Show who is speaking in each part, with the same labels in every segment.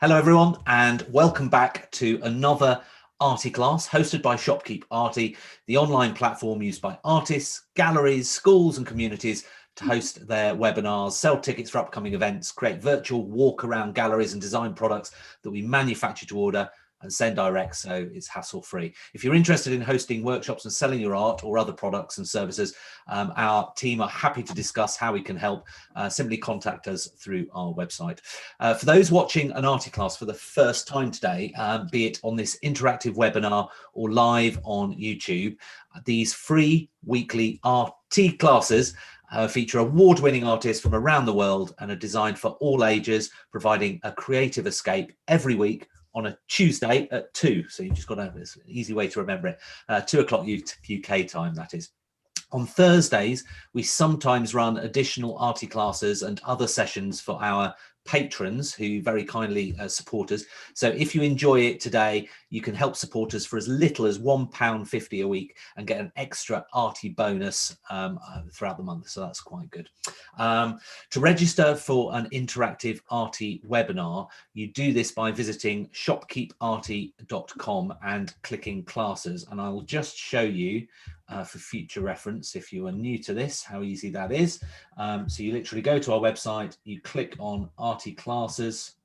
Speaker 1: Hello everyone and welcome back to another Arty class hosted by Shopkeep Arty, the online platform used by artists, galleries, schools and communities to host their webinars, sell tickets for upcoming events, create virtual walk around galleries and design products that we manufacture to order and send direct, so it's hassle-free. If you're interested in hosting workshops and selling your art or other products and services, our team are happy to discuss how we can help. Simply contact us through our website. For those watching an Arty class for the first time today, be it on this interactive webinar or live on YouTube, these free weekly Arty classes feature award-winning artists from around the world and are designed for all ages, providing a creative escape every week on a Tuesday at 2. So you've just got to have this easy way to remember it. 2 o'clock UK time, that is. On Thursdays, we sometimes run additional Arty classes and other sessions for our patrons who very kindly support us. So if you enjoy it today, you can help support us for as little as £1.50 a week and get an extra Arty bonus throughout the month. So that's quite good. To register for an interactive Arty webinar, you do this by visiting shopkeeparty.com and clicking classes. And I will just show you for future reference, if you are new to this, how easy that is. So you literally go to our website, you click on Arty classes,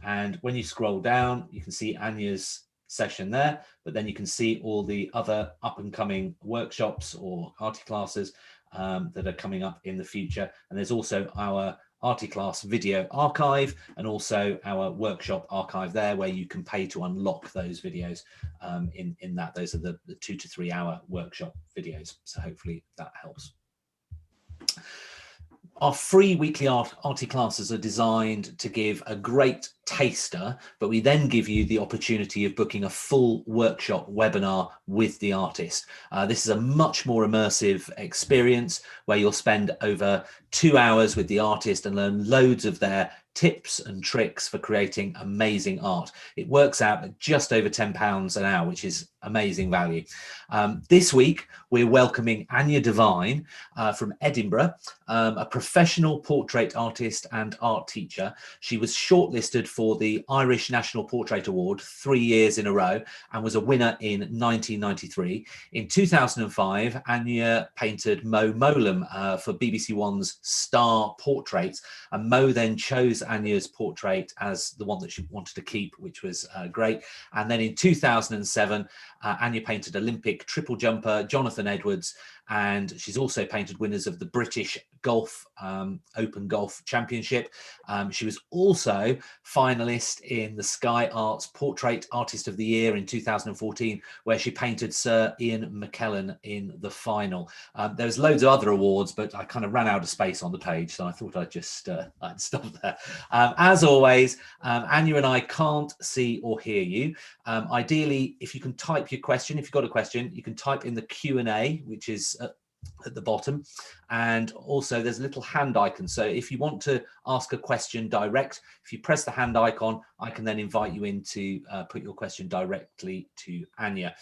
Speaker 1: and when you scroll down, you can see Anya's session there, but then you can see all the other up and coming workshops or Arty classes that are coming up in the future. And there's also our Arty class video archive and also our workshop archive there, where you can pay to unlock those videos in that. Those are the 2 to 3 hour workshop videos. So hopefully that helps. Our free weekly Arty classes are designed to give a great taster, but we then give you the opportunity of booking a full workshop webinar with the artist. This is a much more immersive experience where you'll spend over 2 hours with the artist and learn loads of their tips and tricks for creating amazing art. It works out at just over £10 an hour, which is amazing value. This week, we're welcoming Aine Divine from Edinburgh, a professional portrait artist and art teacher. She was shortlisted for the Irish National Portrait Award 3 years in a row and was a winner in 1993. In 2005, Aine painted Mo Mowlam for BBC One's Star Portraits, and Mo then chose Anya's portrait as the one that she wanted to keep, which was great. And then in 2007, Aine painted Olympic triple jumper Jonathan Edwards, and she's also painted winners of the British Golf Open Golf Championship. She was also finalist in the Sky Arts Portrait Artist of the Year in 2014, where she painted Sir Ian McKellen in the final. There's loads of other awards, but I kind of ran out of space on the page, so I thought I'd just I'd stop there. As always, Anya and I can't see or hear you. Ideally, if you can type your question, if you've got a question, you can type in the Q&A, which is at the bottom, and also there's a little hand icon. So if you want to ask a question direct, if you press the hand icon, I can then invite you in to put your question directly to Anya.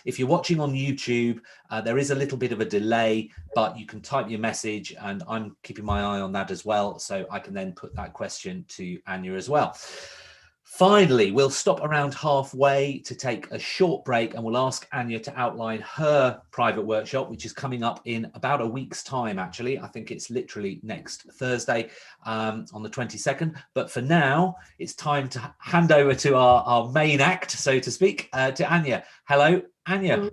Speaker 1: If you're watching on YouTube, there is a little bit of a delay, but you can type your message, and I'm keeping my eye on that as well, so I can then put that question to Anya as well. Finally, we'll stop around halfway to take a short break, and we'll ask Anya to outline her private workshop, which is coming up in about a week's time, actually. I think it's literally next Thursday on the 22nd. But for now, it's time to hand over to our main act, so to speak, to Anya. Hello, Anya.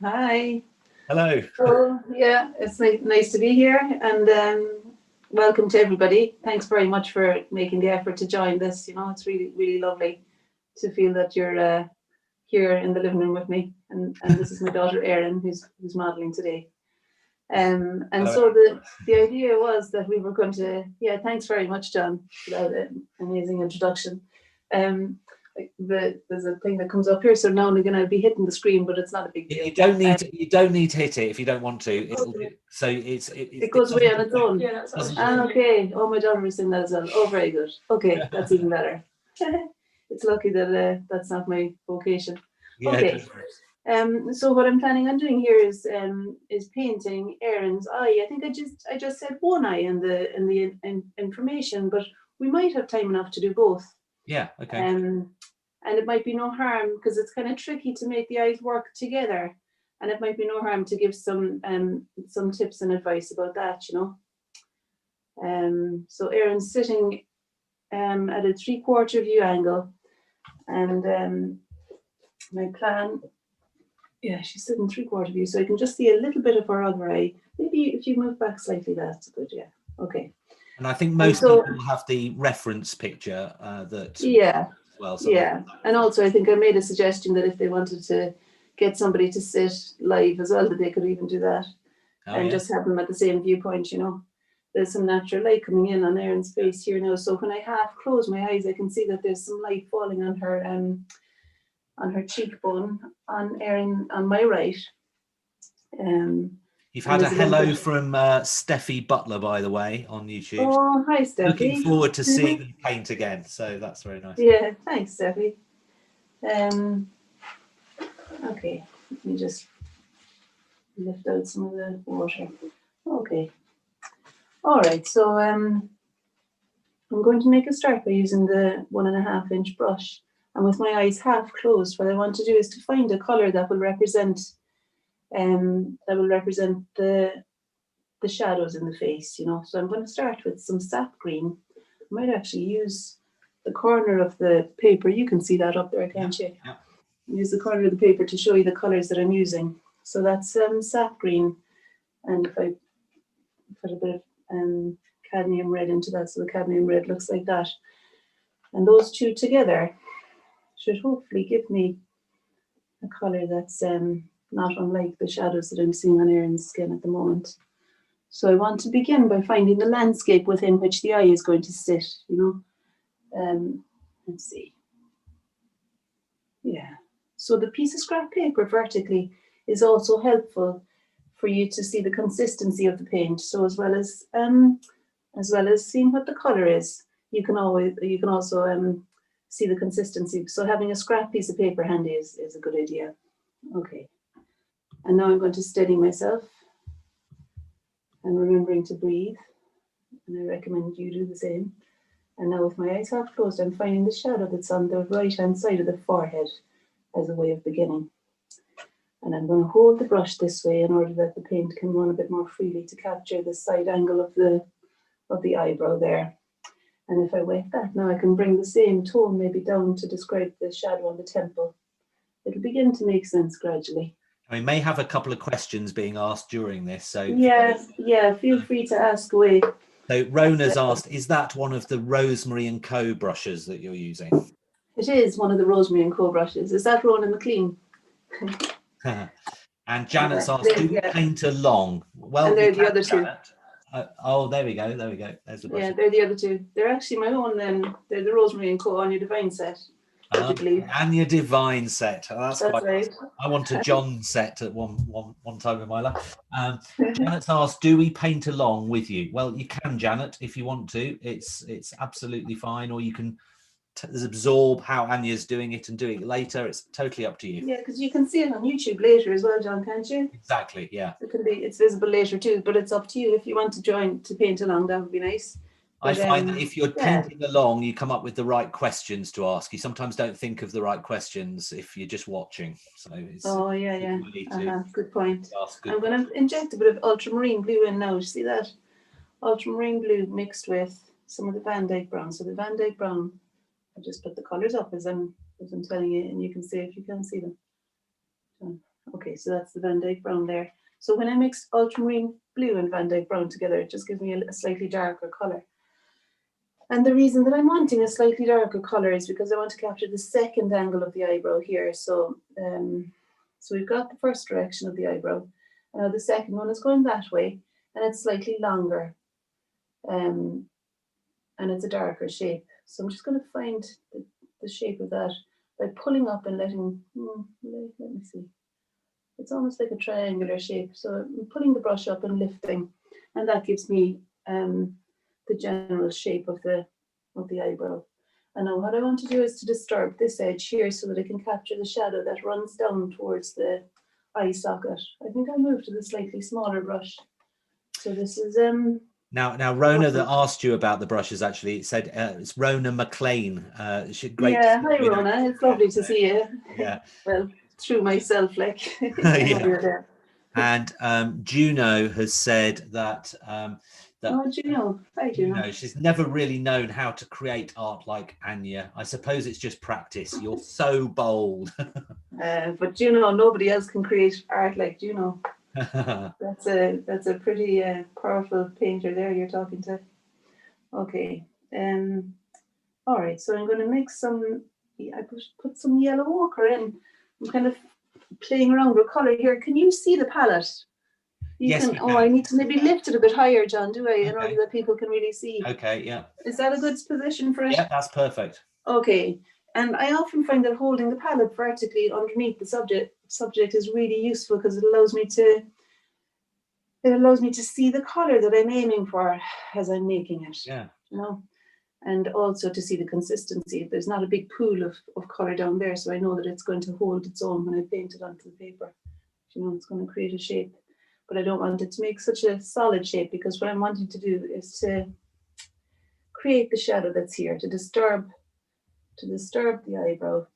Speaker 2: Hi.
Speaker 1: Hello.
Speaker 2: Oh, yeah, it's nice to be here, and welcome to everybody. Thanks very much for making the effort to join this. You know, it's really, really lovely to feel that you're here in the living room with me. And this is my daughter Erin, who's modelling today. And hello. So the idea was that we were going to, yeah, thanks very much, John, for that amazing introduction. There's a thing that comes up here, so now I'm going to be hitting the screen, but it's not a big deal.
Speaker 1: You don't need to hit it if you don't want to. It
Speaker 2: goes away on its own. Yeah, okay. Oh, my daughter was saying that as well. Oh, very good. Okay, that's even better. It's lucky that that's not my vocation. Yeah, okay. So what I'm planning on doing here is painting Erin's eye. I think I just said one eye in the information, but we might have time enough to do both.
Speaker 1: Yeah, okay.
Speaker 2: And it might be no harm, because it's kind of tricky to make the eyes work together. And it might be no harm to give some tips and advice about that, you know. So Erin's sitting at a 3/4 view angle, and my plan, yeah, she's sitting 3/4 view, so I can just see a little bit of her other eye. Maybe if you move back slightly, that's good. Yeah, okay.
Speaker 1: And I think most people have the reference picture that.
Speaker 2: Yeah.
Speaker 1: Well,
Speaker 2: yeah, and also I think I made a suggestion that if they wanted to get somebody to sit live as well, that they could even do that, and just have them at the same viewpoint, you know. There's some natural light coming in on Erin's face here now, so when I half close my eyes, I can see that there's some light falling on her cheekbone, on Erin on my right.
Speaker 1: You've had a hello from Steffi Butler, by the way, on YouTube.
Speaker 2: Oh, hi, Steffi.
Speaker 1: Looking forward to seeing you paint again. So that's very nice.
Speaker 2: Yeah, thanks, Steffi. Okay, let me just lift out some of the water. Okay. All right, so I'm going to make a start by using the 1.5 inch brush. And with my eyes half closed, what I want to do is to find a color that will represent the shadows in the face, you know. So I'm going to start with some sap green. I might actually use the corner of the paper. You can see that up there, can't you?
Speaker 1: Yeah.
Speaker 2: Use the corner of the paper to show you the colors that I'm using. So that's sap green, and if I put a bit of cadmium red into that, so the cadmium red looks like that. And those two together should hopefully give me a color that's not unlike the shadows that I'm seeing on Erin's skin at the moment. So I want to begin by finding the landscape within which the eye is going to sit, you know. Let's see. Yeah. So the piece of scrap paper vertically is also helpful for you to see the consistency of the paint. So as well as seeing what the color is, you can also see the consistency. So having a scrap piece of paper handy is a good idea. Okay. And now I'm going to steady myself and remembering to breathe. And I recommend you do the same. And now with my eyes half closed, I'm finding the shadow that's on the right-hand side of the forehead as a way of beginning. And I'm going to hold the brush this way in order that the paint can run a bit more freely to capture the side angle of the eyebrow there. And if I wet that, now I can bring the same tone maybe down to describe the shadow on the temple. It'll begin to make sense gradually.
Speaker 1: We may have a couple of questions being asked during this, so
Speaker 2: yeah, feel free to ask away.
Speaker 1: So Rona's asked, is that one of the Rosemary and Co brushes that you're using?
Speaker 2: It is one of the Rosemary and Co brushes. Is that Rona McLean?
Speaker 1: And Janet's asked, do we paint along? Well,
Speaker 2: and they're the other two.
Speaker 1: Oh, there we go. There's the brush.
Speaker 2: Yeah, they're the other two. They're actually my own. They're the Rosemary and Co Aine Divine set.
Speaker 1: Aine Divine set. Oh, that's quite
Speaker 2: right.
Speaker 1: Nice. I want a John set at one time in my life. Janet's asked, do we paint along with you? Well, you can, Janet, if you want to. It's absolutely fine, or you can absorb how Anya's doing it and doing it later. It's totally up to you.
Speaker 2: Yeah, because you can see it on YouTube later as well, John, can't you?
Speaker 1: Exactly, yeah.
Speaker 2: It's visible later too, but it's up to you. If you want to join to paint along, that would be nice.
Speaker 1: But, I find that if you're painting along, you come up with the right questions to ask. You sometimes don't think of the right questions if you're just watching. So it's
Speaker 2: good point. I'm going to inject a bit of ultramarine blue in now. You see that? Ultramarine blue mixed with some of the Van Dyke brown. So the Van Dyke brown, I just put the colours up as I'm telling you, and you can see if you can see them. Okay, so that's the Van Dyke brown there. So when I mix ultramarine blue and Van Dyke brown together, it just gives me a slightly darker colour. And the reason that I'm wanting a slightly darker colour is because I want to capture the second angle of the eyebrow here. So we've got the first direction of the eyebrow, and now the second one is going that way, and it's slightly longer, and it's a darker shape. So I'm just going to find the shape of that by pulling up and letting, let me see. It's almost like a triangular shape. So I'm pulling the brush up and lifting, and that gives me the general shape of the eyebrow. And now what I want to do is to disturb this edge here so that I can capture the shadow that runs down towards the eye socket. I think I'll move to the slightly smaller brush. So this is
Speaker 1: Now, Rona that asked you about the brushes, actually, it said it's Rona McLean. Great.
Speaker 2: Yeah, hi Rona. It's lovely to see you.
Speaker 1: Yeah.
Speaker 2: Well, through myself, like.
Speaker 1: Yeah. And Juno has said that
Speaker 2: Oh, Juno. Hi, Juno.
Speaker 1: she's never really known how to create art like Anya. I suppose it's just practice. You're so bold.
Speaker 2: But Juno, nobody else can create art like Juno. That's a pretty powerful painter there you're talking to. Okay. All right. So I'm going to mix some. I put some yellow ochre in. I'm kind of playing around with color here. Can you see the palette?
Speaker 1: Yes.
Speaker 2: Oh, I need to maybe lift it a bit higher, John. Do I?
Speaker 1: Okay.
Speaker 2: In order that people can really see.
Speaker 1: Okay. Yeah.
Speaker 2: Is that a good position for it?
Speaker 1: Yeah, that's perfect.
Speaker 2: Okay. And I often find that holding the palette vertically underneath the subject is really useful because it allows me to see the color that I'm aiming for as I'm making it.
Speaker 1: Yeah.
Speaker 2: You know, and also to see the consistency. There's not a big pool of color down there, so I know that it's going to hold its own when I paint it onto the paper. You know, it's going to create a shape, but I don't want it to make such a solid shape because what I'm wanting to do is to create the shadow that's here, to disturb the eyebrow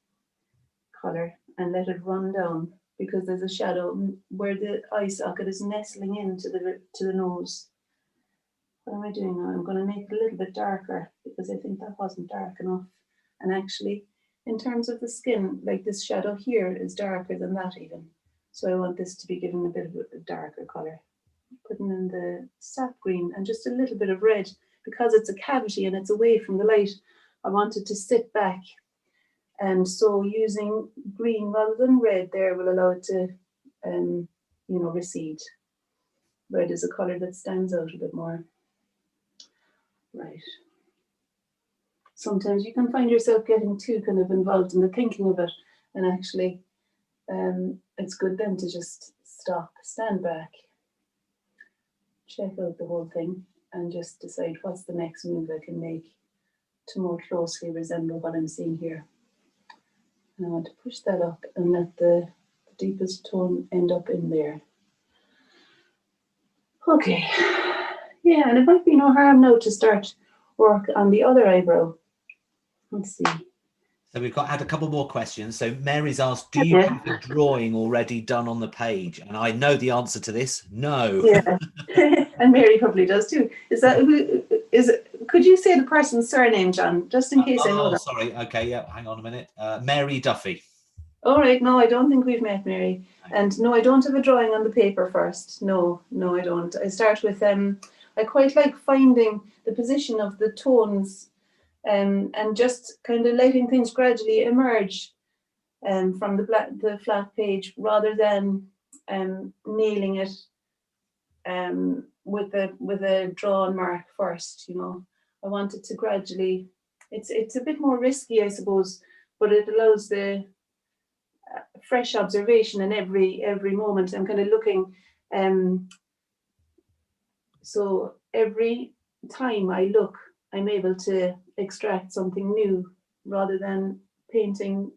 Speaker 2: color and let it run down because there's a shadow where the eye socket is nestling into the nose. What am I doing now? I'm going to make it a little bit darker because I think that wasn't dark enough. And actually, in terms of the skin, like this shadow here is darker than that even. So I want this to be given a bit of a darker color. Putting in the sap green and just a little bit of red because it's a cavity and it's away from the light. I want it to sit back. And so using green rather than red there will allow it to, recede. Red is a color that stands out a bit more. Right. Sometimes you can find yourself getting too kind of involved in the thinking of it, and actually it's good then to just stop, stand back, check out the whole thing, and just decide what's the next move I can make to more closely resemble what I'm seeing here. And I want to push that up and let the deepest tone end up in there. Okay. Yeah, and it might be no harm now to start work on the other eyebrow. Let's see.
Speaker 1: So we've had a couple more questions. So Mary's asked, do you have a drawing already done on the page? And I know the answer to this. No.
Speaker 2: Yeah. And Mary probably does too. Could you say the person's surname, John, just in case I know that?
Speaker 1: Sorry. Okay. Yeah. Hang on a minute. Mary Duffy.
Speaker 2: All right. No, I don't think we've met Mary. And no, I don't have a drawing on the paper first. No, I don't. I start with I quite like finding the position of the tones and just kind of letting things gradually emerge from the flat page rather than nailing it with a drawn mark first. You know, I want it to gradually. It's a bit more risky, I suppose, but it allows the fresh observation in every moment. I'm kind of looking. So every time I look, I'm able to extract something new rather than painting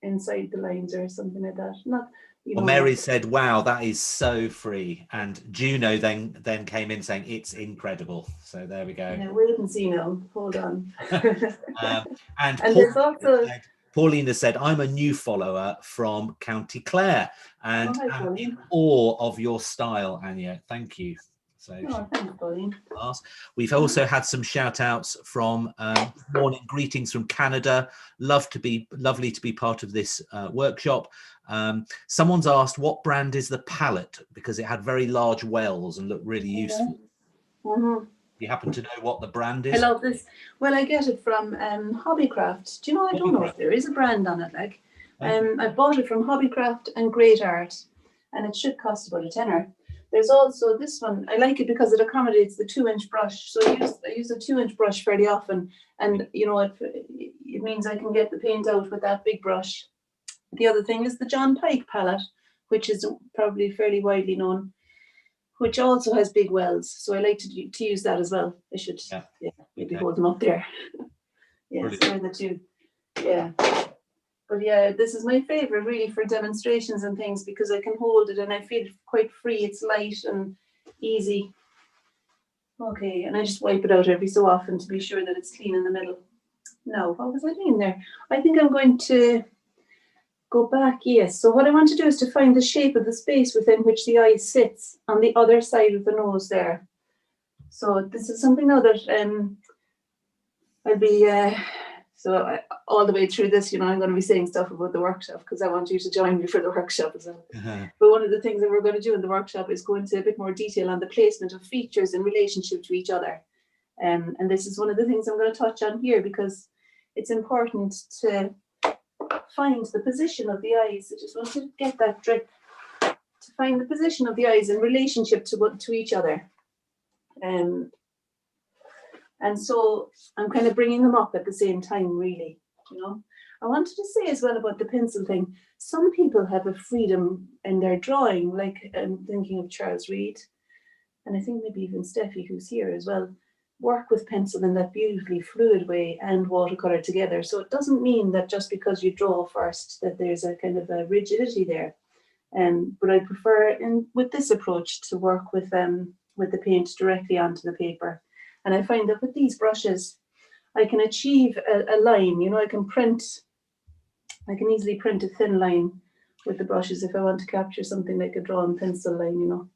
Speaker 2: inside the lines or something like that.
Speaker 1: Well, Mary said, "Wow, that is so free," and Juno then came in saying, "It's incredible." So there we go.
Speaker 2: Now wait and see now. Hold on.
Speaker 1: And
Speaker 2: there's also.
Speaker 1: Paulina said, "I'm a new follower from County Clare and I'm in awe of your style, Anya. Thank you." So
Speaker 2: thanks, Pauline.
Speaker 1: We've also had some shout outs from morning greetings from Canada. Lovely to be part of this workshop. Someone's asked, what brand is the palette? Because it had very large wells and looked really useful.
Speaker 2: Mm-hmm.
Speaker 1: You happen to know what the brand is?
Speaker 2: I love this. Well, I get it from Hobbycraft. Do you know, I don't know if there is a brand on it. Like, I bought it from Hobbycraft and Great Art, and it should cost about a tenner. There's also this one. I like it because it accommodates the 2-inch brush. So I use a 2-inch brush fairly often, and you know it means I can get the paint out with that big brush. The other thing is the John Pike palette, which is probably fairly widely known, which also has big wells. So I like to use that as well. I should maybe hold them up there. Yeah, so the two. Yeah. But yeah, this is my favorite really for demonstrations and things because I can hold it and I feel quite free. It's light and easy. Okay, and I just wipe it out every so often to be sure that it's clean in the middle. Now, what was I doing there? I think I'm going to go back, yes. So what I want to do is to find the shape of the space within which the eye sits on the other side of the nose there. So this is something now that I'll be, all the way through this, I'm going to be saying stuff about the workshop because I want you to join me for the workshop as well. But one of the things that we're going to do in the workshop is go into a bit more detail on the placement of features in relationship to each other. And this is one of the things I'm going to touch on here because it's important to find the position of the eyes. I just want to get that drip. To find the position of the eyes in relationship to each other. And so I'm kind of bringing them up at the same time, really, I wanted to say as well about the pencil thing. Some people have a freedom in their drawing, like I'm thinking of Charles Reed, and I think maybe even Steffi, who's here as well, work with pencil in that beautifully fluid way and watercolor together. So it doesn't mean that just because you draw first that there's a kind of a rigidity there. But I prefer, with this approach, to work with the paint directly onto the paper. And I find that with these brushes, I can achieve a line. I can easily print a thin line with the brushes if I want to capture something like a drawn pencil line.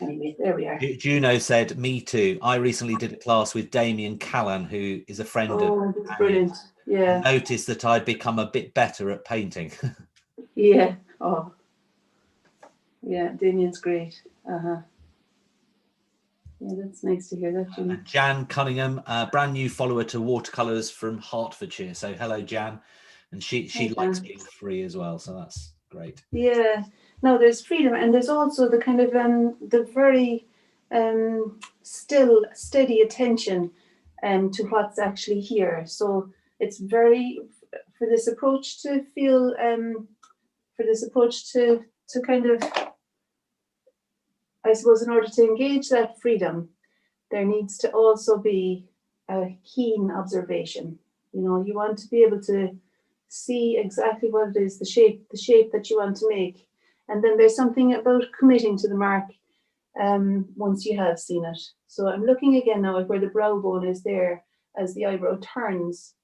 Speaker 2: Anyway, there we are.
Speaker 1: Juno said, "Me too. I recently did a class with Damien Callan, who is a friend of."
Speaker 2: Oh, that's brilliant! Yeah.
Speaker 1: I noticed that I'd become a bit better at painting.
Speaker 2: Yeah. Oh. Yeah, Damien's great. Yeah, that's nice to hear that, Jimmy.
Speaker 1: Jan Cunningham, brand new follower to Watercolors from Hertfordshire. So hello, Jan. And she likes being free as well, so that's great.
Speaker 2: Yeah. No, there's freedom, and there's also the kind of the very still, steady attention to what's actually here. So it's very, for this approach to feel, to kind of, I suppose, in order to engage that freedom, there needs to also be a keen observation. You want to be able to see exactly what it is, the shape that you want to make. And then there's something about committing to the mark once you have seen it. So I'm looking again now at where the brow bone is there as the eyebrow turns.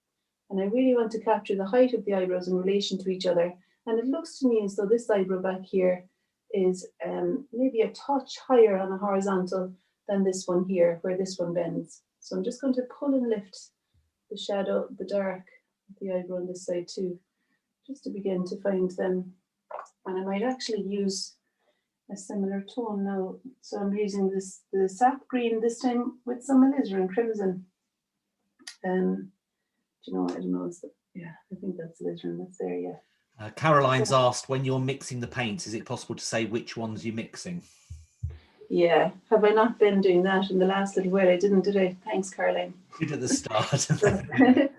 Speaker 2: And I really want to capture the height of the eyebrows in relation to each other. And it looks to me as though this eyebrow back here is maybe a touch higher on a horizontal than this one here, where this one bends. So I'm just going to pull and lift the shadow, the dark of the eyebrow on this side too, just to begin to find them. And I might actually use a similar tone now. So I'm using the sap green this time with some alizarin crimson. I don't know. I think that's alizarin that's there, yeah.
Speaker 1: Caroline's asked, when you're mixing the paints, is it possible to say which ones you're mixing?
Speaker 2: Yeah, have I not been doing that in the last little while? I didn't, did I? Thanks, Caroline.
Speaker 1: You did at the start.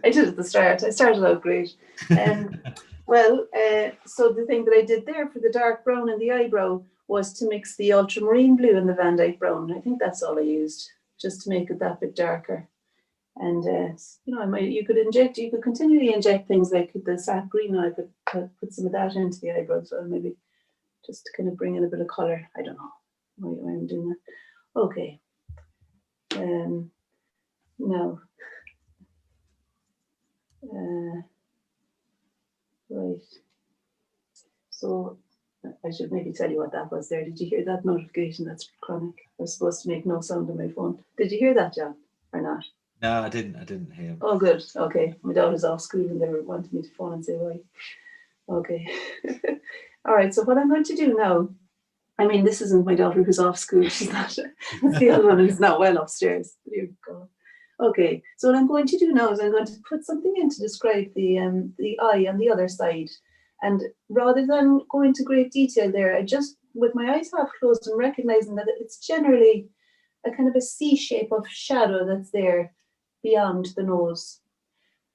Speaker 2: I did at the start. I started out great. So the thing that I did there for the dark brown in the eyebrow was to mix the ultramarine blue and the Van Dyke brown. I think that's all I used, just to make it that bit darker. And you could continually inject things like the sap green. I could put some of that into the eyebrows, well, maybe just to kind of bring in a bit of color. I don't know why I'm doing that. Okay. Now. Right. So I should maybe tell you what that was there. Did you hear that notification? That's chronic. I was supposed to make no sound on my phone. Did you hear that, John, or not?
Speaker 1: No, I didn't hear.
Speaker 2: Oh, good. Okay. My daughter's off school and they were wanting me to phone and say why. Okay. All right. So what I'm going to do now, I mean, this isn't my daughter who's off school. She's not. It's the other one who's not well upstairs. Dear God. Okay. So what I'm going to do now is I'm going to put something in to describe the eye on the other side. And rather than go into great detail there, I just, with my eyes half closed and recognizing that it's generally a kind of a C shape of shadow that's there beyond the nose.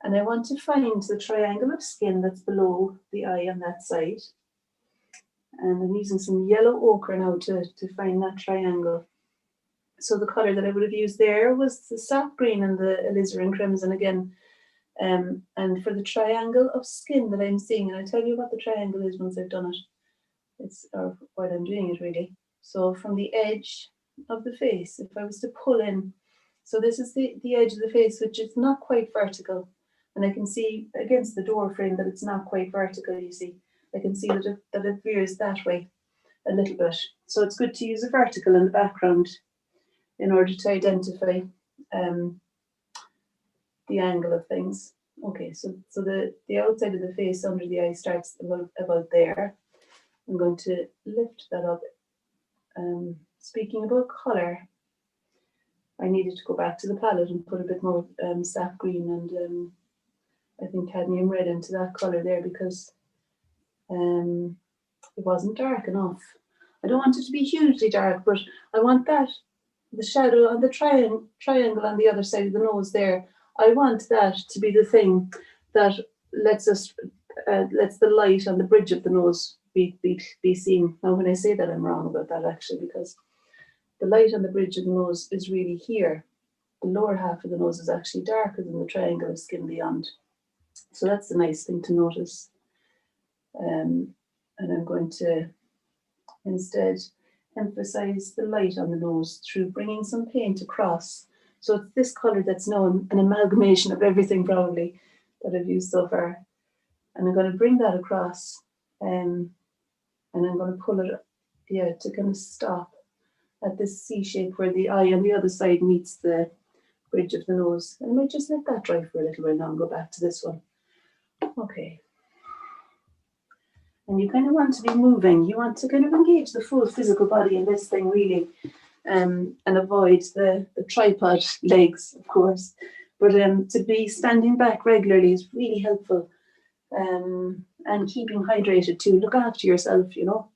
Speaker 2: And I want to find the triangle of skin that's below the eye on that side. And I'm using some yellow ochre now to find that triangle. So the color that I would have used there was the sap green and the alizarin crimson again. And for the triangle of skin that I'm seeing, and I'll tell you what the triangle is once I've done it. Or while I'm doing it really. So from the edge of the face, if I was to pull in So this is the edge of the face, which is not quite vertical. And I can see against the door frame that it's not quite vertical, you see. I can see that it veers that way a little bit. So it's good to use a vertical in the background in order to identify the angle of things. Okay, so the outside of the face under the eye starts about there. I'm going to lift that up. Speaking about colour, I needed to go back to the palette and put a bit more sap green and I think cadmium red into that colour there, because it wasn't dark enough. I don't want it to be hugely dark, but I want that, the shadow on the triangle on the other side of the nose there, I want that to be the thing that lets the light on the bridge of the nose be seen. Now when I say that, I'm wrong about that actually, because the light on the bridge of the nose is really here. The lower half of the nose is actually darker than the triangle of skin beyond. So that's the nice thing to notice. And I'm going to instead emphasize the light on the nose through bringing some paint across. So it's this color that's now an amalgamation of everything probably that I've used so far. And I'm going to bring that across and I'm going to pull it, to kind of stop at this C shape where the eye on the other side meets the bridge of the nose. And I might just let that dry for a little while now and go back to this one. Okay. And you kind of want to be moving. You want to kind of engage the full physical body in this thing really, and avoid the tripod legs, of course. But to be standing back regularly is really helpful. And keeping hydrated too. Look after yourself, you know.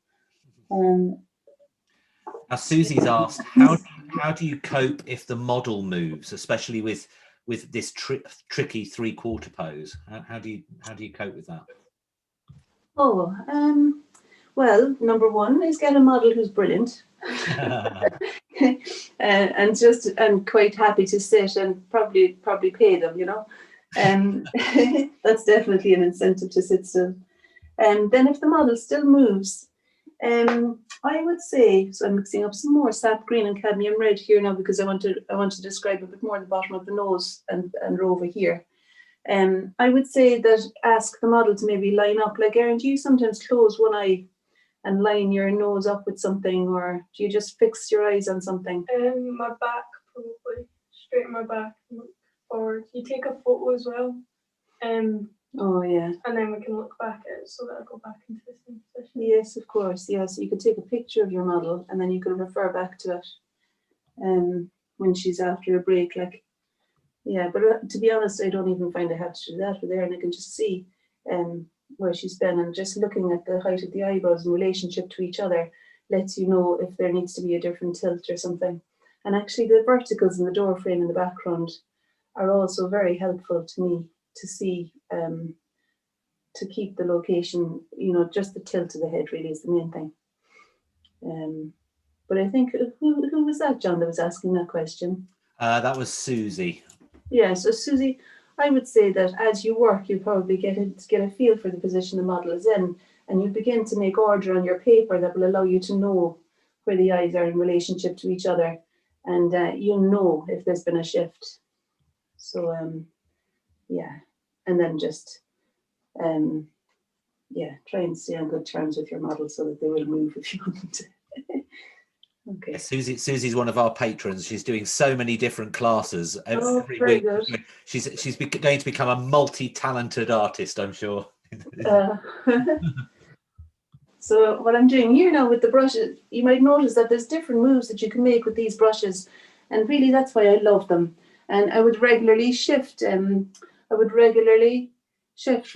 Speaker 1: Now, Susie's asked, how do you cope if the model moves, especially with this tricky 3/4 pose? How do you cope with that?
Speaker 2: Oh, well, number one is get a model who's brilliant, and quite happy to sit and probably pay them, you know. That's definitely an incentive to sit still. And then if the model still moves, I would say, so I'm mixing up some more sap green and cadmium red here now because I want to describe a bit more the bottom of the nose and over here. I would say that ask the model to maybe line up. Like, Erin, do you sometimes close one eye and line your nose up with something, or do you just fix your eyes on something?
Speaker 3: My back, probably. Straighten my back and look forward. You take a photo as well.
Speaker 2: Oh, yeah.
Speaker 3: And then we can look back at it so that I go back into the same position.
Speaker 2: Yes, of course. Yeah, so you could take a picture of your model and then you can refer back to it when she's after a break. Like, yeah, but to be honest, I don't even find I have to do that with Erin. I can just see where she's been, and just looking at the height of the eyebrows in relationship to each other lets you know if there needs to be a different tilt or something. And actually the verticals in the door frame in the background are also very helpful to me to see, to keep the location, you know, just the tilt of the head really is the main thing. But I think, who was that, John, that was asking that question?
Speaker 1: That was Susie.
Speaker 2: Yeah, so Susie, I would say that as you work, you probably get a feel for the position the model is in, and you begin to make order on your paper that will allow you to know where the eyes are in relationship to each other, and you'll know if there's been a shift. So, yeah, and then just, try and stay on good terms with your model so that they will move if you want them to. Okay.
Speaker 1: Susie's one of our patrons. She's doing so many different classes every week.
Speaker 2: Good.
Speaker 1: She's going to become a multi-talented artist, I'm sure.
Speaker 2: So what I'm doing here now with the brushes, you might notice that there's different moves that you can make with these brushes, and really that's why I love them. And I would regularly shift. From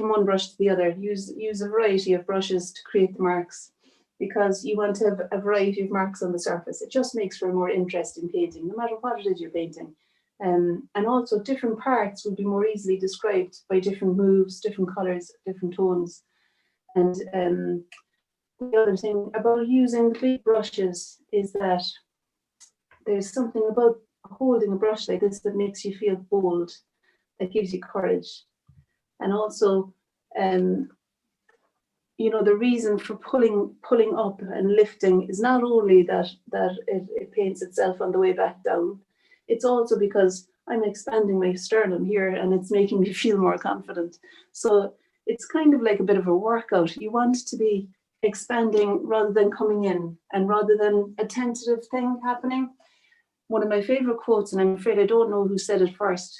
Speaker 2: one brush to the other. Use a variety of brushes to create the marks, because you want to have a variety of marks on the surface. It just makes for a more interesting painting, no matter what it is you're painting. And also different parts would be more easily described by different moves, different colors, different tones. And the other thing about using the big brushes is that there's something about holding a brush like this that makes you feel bold, that gives you courage. And also, you know, the reason for pulling up and lifting is not only that it paints itself on the way back down, it's also because I'm expanding my sternum here and it's making me feel more confident. So it's kind of like a bit of a workout. You want to be expanding rather than coming in, and rather than a tentative thing happening. One of my favorite quotes, and I'm afraid I don't know who said it first,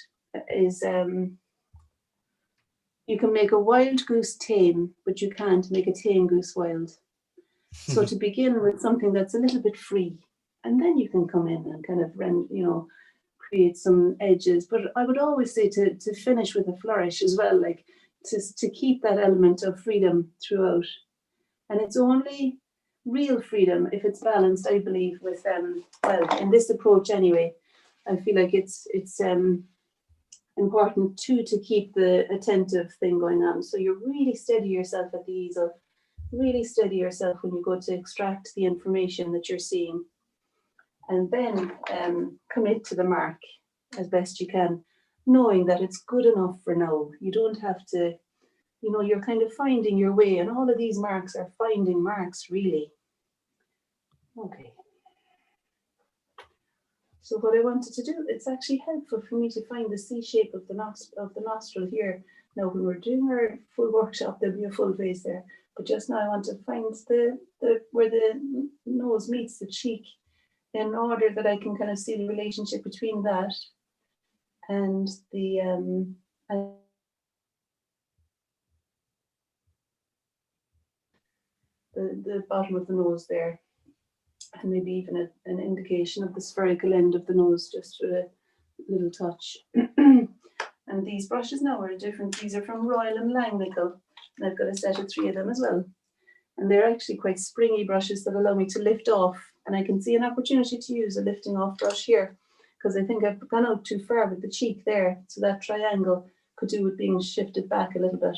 Speaker 2: is you can make a wild goose tame, but you can't make a tame goose wild. So to begin with something that's a little bit free, and then you can come in and kind of create some edges. But I would always say to finish with a flourish as well, like to keep that element of freedom throughout. And it's only real freedom if it's balanced, I believe, with well, in this approach anyway, I feel like it's important too to keep the attentive thing going on. So you really steady yourself at the easel, really steady yourself when you go to extract the information that you're seeing, and then commit to the mark as best you can, knowing that it's good enough for now. You don't have to, you're kind of finding your way, and all of these marks are finding marks, really. Okay. So what I wanted to do, it's actually helpful for me to find the C shape of the nostril here. Now, when we're doing our full workshop, there'll be a full face there. But just now I want to find where the nose meets the cheek, in order that I can kind of see the relationship between that and the bottom of the nose there. And maybe even an indication of the spherical end of the nose, just with a little touch. And these brushes now are different. These are from Royal and Langnickel, and I've got a set of 3 of them as well. And they're actually quite springy brushes that allow me to lift off. And I can see an opportunity to use a lifting off brush here, because I think I've gone out too far with the cheek there. So that triangle could do with being shifted back a little bit.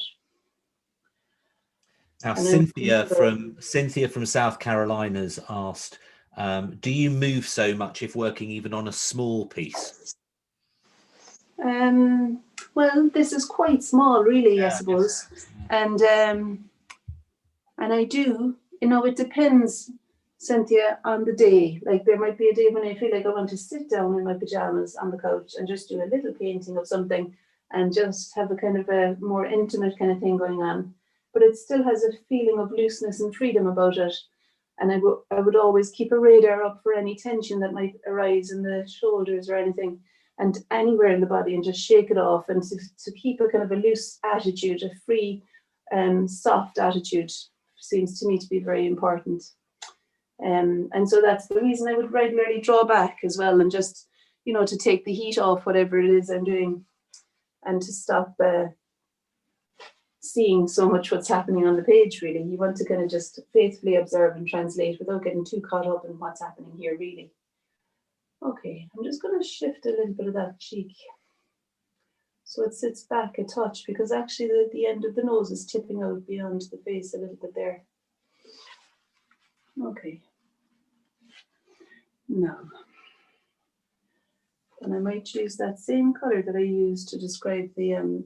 Speaker 1: Now, Cynthia from South Carolina's asked, do you move so much if working even on a small piece?
Speaker 2: Well, this is quite small, really, I suppose. And I do, it depends, Cynthia, on the day. Like, there might be a day when I feel like I want to sit down in my pajamas on the couch and just do a little painting of something and just have a kind of a more intimate kind of thing going on. But it still has a feeling of looseness and freedom about it. And I would always keep a radar up for any tension that might arise in the shoulders or anything, and anywhere in the body, and just shake it off, and to keep a kind of a loose attitude, a free, soft attitude, seems to me to be very important. And so that's the reason I would regularly draw back as well, and just, to take the heat off whatever it is I'm doing, and to stop seeing so much what's happening on the page, really. You want to kind of just faithfully observe and translate without getting too caught up in what's happening here, really. Okay, I'm just going to shift a little bit of that cheek so it sits back a touch, because actually the end of the nose is tipping out beyond the face a little bit there. Okay. Now, and I might use that same color that I used to describe the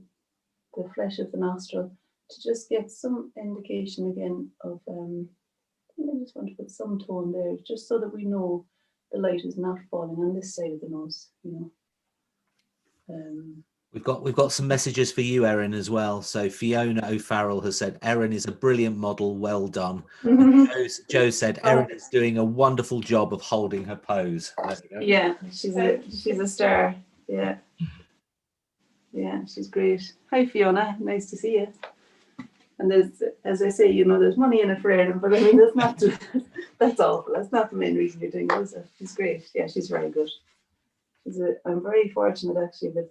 Speaker 2: flesh of the nostril, to just get some indication again of, I just want to put some tone there, just so that we know the light is not falling on this side of the nose,
Speaker 1: We've got some messages for you, Erin, as well. So Fiona O'Farrell has said, Erin is a brilliant model, well done. Joe said, Erin is doing a wonderful job of holding her pose.
Speaker 2: Yeah, she's a star. Yeah. Yeah, she's great. Hi, Fiona. Nice to see you. And there's, as I say, there's money in it for Erin, but I mean, that's awful. That's not the main reason you're doing it, is it? She's great. Yeah, she's very good. I'm very fortunate, actually, with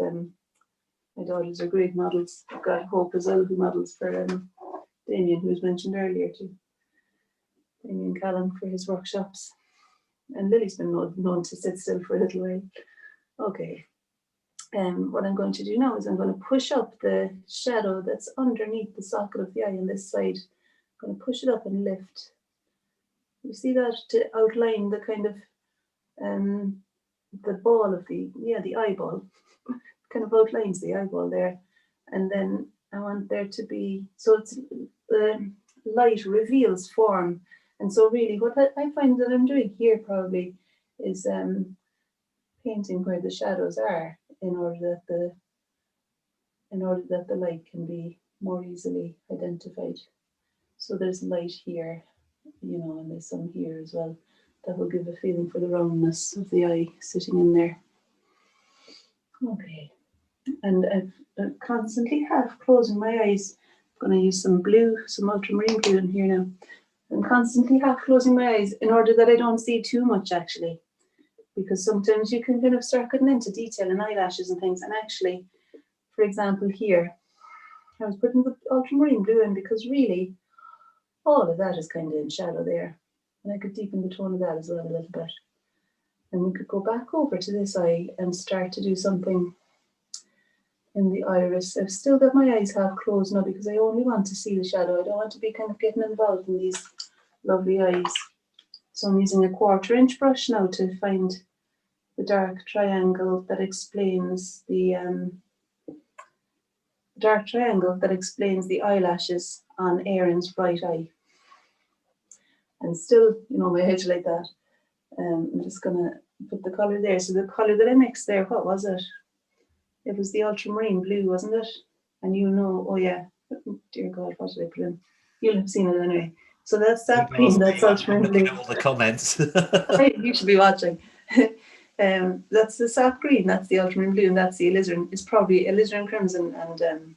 Speaker 2: my daughters are great models. I've got Hope as well, who models for Damien, who was mentioned earlier, too. Damien Callan for his workshops. And Lily's been known to sit still for a little while. Okay. What I'm going to do now is I'm going to push up the shadow that's underneath the socket of the eye on this side. I'm going to push it up and lift. You see that, to outline the kind of the ball of the eyeball. Kind of outlines the eyeball there. And then I want there to be, so it's the light reveals form. And so really what I find that I'm doing here probably is painting where the shadows are in order that the light can be more easily identified. So there's light here, you know, and there's some here as well. That will give a feeling for the roundness of the eye sitting in there. Okay, and I'm constantly half closing my eyes. I'm going to use some blue, some ultramarine blue in here now. I'm constantly half closing my eyes in order that I don't see too much, actually, because sometimes you can kind of start getting into detail in eyelashes and things. And actually, for example, here, I was putting the ultramarine blue in because really all of that is kind of in shadow there. And I could deepen the tone of that as well a little bit. And we could go back over to this eye and start to do something in the iris. I've still got my eyes half closed now because I only want to see the shadow. I don't want to be kind of getting involved in these lovely eyes. So I'm using a 1/4 inch brush now to find the dark triangle that explains the eyelashes on Erin's right eye. And still, you know, my edge like that. I'm just gonna put the color there. So the color that I mixed there, what was it? It was the ultramarine blue, wasn't it? And you know, oh yeah, dear God, what did I put in? You'll have seen it anyway. So that's that green, that's ultramarine blue.
Speaker 1: All the comments.
Speaker 2: You should be watching. That's the sap green, that's the ultramarine blue, and that's the alizarin. It's probably alizarin crimson and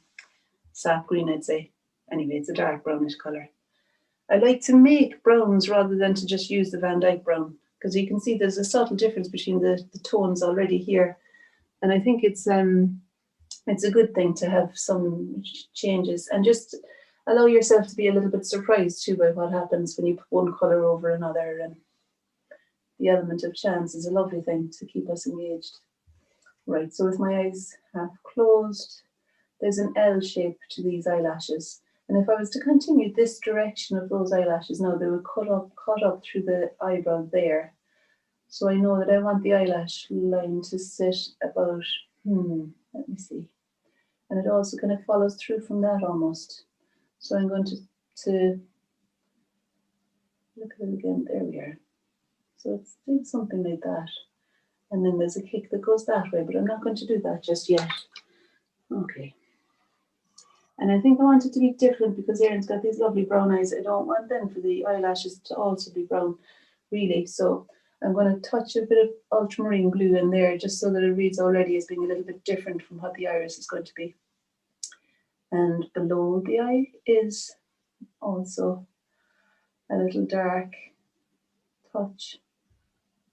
Speaker 2: sap green, I'd say. Anyway, it's a dark brownish color. I like to make browns rather than to just use the Van Dyke brown, because you can see there's a subtle difference between the tones already here. And I think it's a good thing to have some changes and just allow yourself to be a little bit surprised too by what happens when you put one color over another. And the element of chance is a lovely thing to keep us engaged. Right, so with my eyes half closed, there's an L shape to these eyelashes. And if I was to continue this direction of those eyelashes now, they would cut up through the eyebrow there. So I know that I want the eyelash line to sit about, let me see. And it also kind of follows through from that almost. So I'm going to look at it again. There we are. So it's doing something like that. And then there's a kick that goes that way, but I'm not going to do that just yet. Okay. And I think I want it to be different because Erin's got these lovely brown eyes. I don't want them for the eyelashes to also be brown, really. So I'm going to touch a bit of ultramarine blue in there just so that it reads already as being a little bit different from what the iris is going to be. And below the eye is also a little dark touch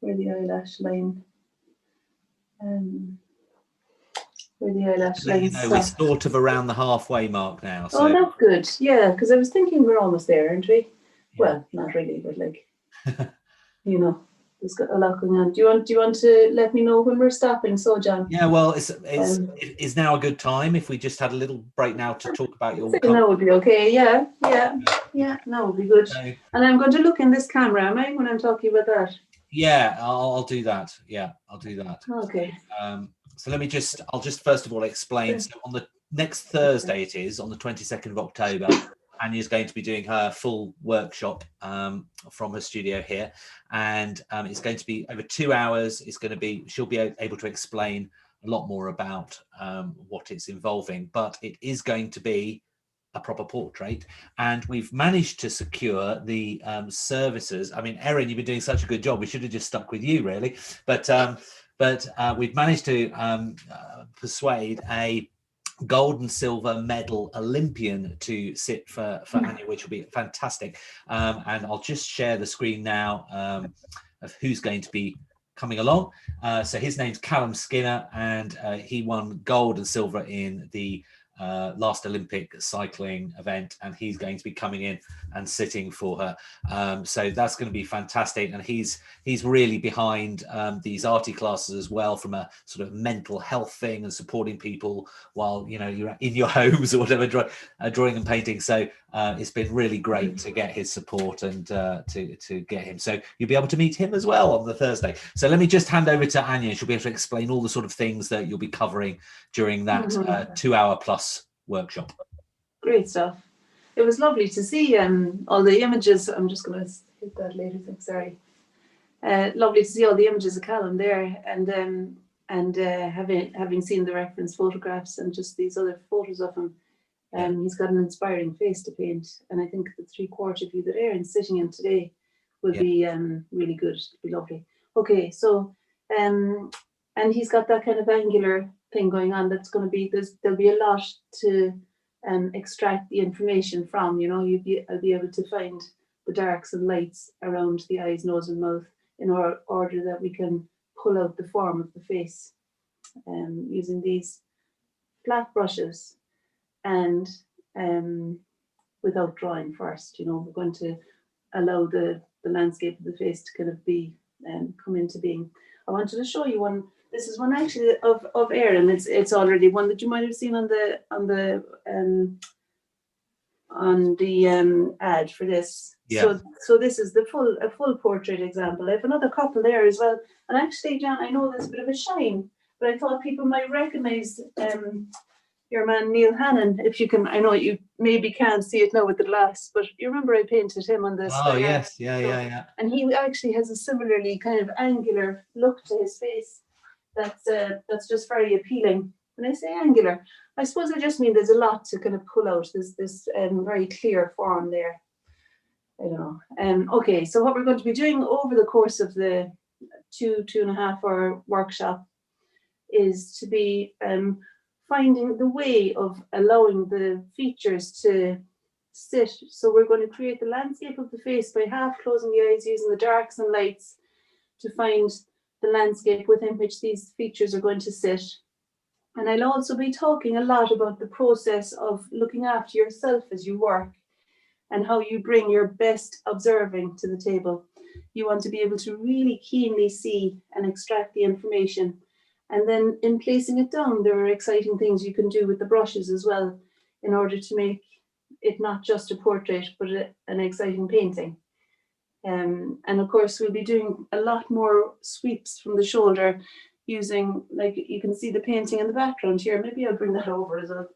Speaker 2: where the eyelash line
Speaker 1: we're sort of around the halfway mark now. So.
Speaker 2: Oh, that's good. Yeah, because I was thinking we're almost there, aren't we? Yeah. Well, not really, but like, you know, there's got a lot going on. Do you want to let me know when we're stopping? So, John.
Speaker 1: Yeah, well, it's now a good time if we just had a little break now to talk about your.
Speaker 2: That would be okay. Yeah. That would be good. So, and I'm going to look in this camera, am I, when I'm talking about that?
Speaker 1: Yeah, I'll do that. Yeah, I'll do that.
Speaker 2: Okay.
Speaker 1: So I'll just first of all explain. So on the next Thursday, it is on the 22nd of October, Anya's going to be doing her full workshop from her studio here. And it's going to be over 2 hours. She'll be able to explain a lot more about what it's involving, but it is going to be a proper portrait. And we've managed to secure the services. I mean, Erin, you've been doing such a good job. We should have just stuck with you, really. But we've managed to persuade a gold and silver medal Olympian to sit for Anya, which will be fantastic. And I'll just share the screen now of who's going to be coming along. So his name's Callum Skinner, and he won gold and silver in the last Olympic cycling event, and he's going to be coming in and sitting for her. So that's going to be fantastic. And he's really behind these Arty classes as well, from a sort of mental health thing and supporting people while you're in your homes or whatever, drawing and painting. So it's been really great to get his support and to get him. So you'll be able to meet him as well on the Thursday. So let me just hand over to Anya. She'll be able to explain all the sort of things that you'll be covering during that 2 hour plus workshop.
Speaker 2: Great stuff. It was lovely to see all the images. I'm just going to hit that later thing. Sorry. Lovely to see all the images of Callum there, and having seen the reference photographs and just these other photos of him. He's got an inspiring face to paint, and I think the 3/4 view that Erin's sitting in today will be really good. It'll be lovely. Okay, so and he's got that kind of angular thing going on. That's going to be there'll be a lot to extract the information from. You know, I'll be able to find the darks and lights around the eyes, nose, and mouth in order that we can pull out the form of the face using these flat brushes. And without drawing first, you know, we're going to allow the landscape of the face to kind of be come into being. I wanted to show you one. This is one actually of Erin. It's already one that you might have seen on the ad for this.
Speaker 1: Yeah.
Speaker 2: So this is a full portrait example. I have another couple there as well. And actually, John, I know there's a bit of a shine, but I thought people might recognize your man Neil Hannon, if you can. I know you maybe can't see it now with the glass, but you remember I painted him on this.
Speaker 1: Oh yes, yeah.
Speaker 2: And he actually has a similarly kind of angular look to his face. That's just very appealing. When I say angular, I suppose I just mean there's a lot to kind of pull out. There's this very clear form there. I don't know. Okay, so what we're going to be doing over the course of the 2.5 hour workshop is to be finding the way of allowing the features to sit. So we're going to create the landscape of the face by half closing the eyes using the darks and lights to find the landscape within which these features are going to sit. And I'll also be talking a lot about the process of looking after yourself as you work and how you bring your best observing to the table. You want to be able to really keenly see and extract the information. And then in placing it down, there are exciting things you can do with the brushes as well in order to make it not just a portrait, but an exciting painting. And of course, we'll be doing a lot more sweeps from the shoulder using, like you can see the painting in the background here. Maybe I'll bring that over as well.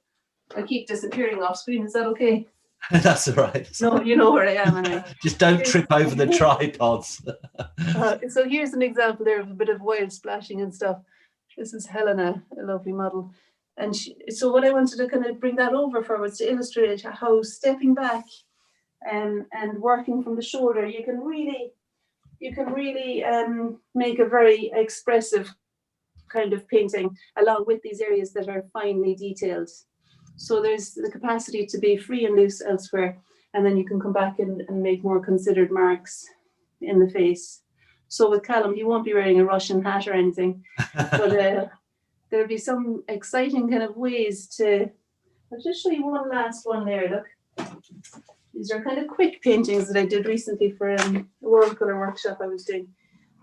Speaker 2: I keep disappearing off screen. Is that okay?
Speaker 1: That's all right.
Speaker 2: No, you know where I am. And
Speaker 1: just don't trip over the tripods.
Speaker 2: So here's an example there of a bit of wild splashing and stuff. This is Helena, a lovely model. And so what I wanted to kind of bring that over for was to illustrate how stepping back and working from the shoulder, you can really make a very expressive kind of painting along with these areas that are finely detailed. So there's the capacity to be free and loose elsewhere, and then you can come back and make more considered marks in the face. So with Callum, he won't be wearing a Russian hat or anything, but there'll be some exciting kind of ways to. I'll just show you one last one there. Look, these are kind of quick paintings that I did recently for a watercolor workshop I was doing.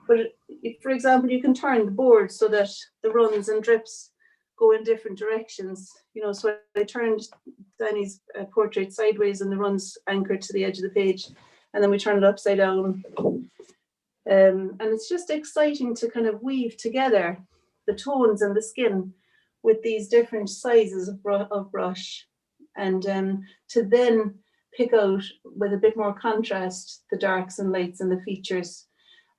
Speaker 2: But for example, you can turn the board so that the runs and drips go in different directions. You know, so I turned Danny's portrait sideways and the runs anchored to the edge of the page, and then we turn it upside down. And it's just exciting to kind of weave together the tones and the skin with these different sizes of brush, and to then pick out with a bit more contrast the darks and lights and the features.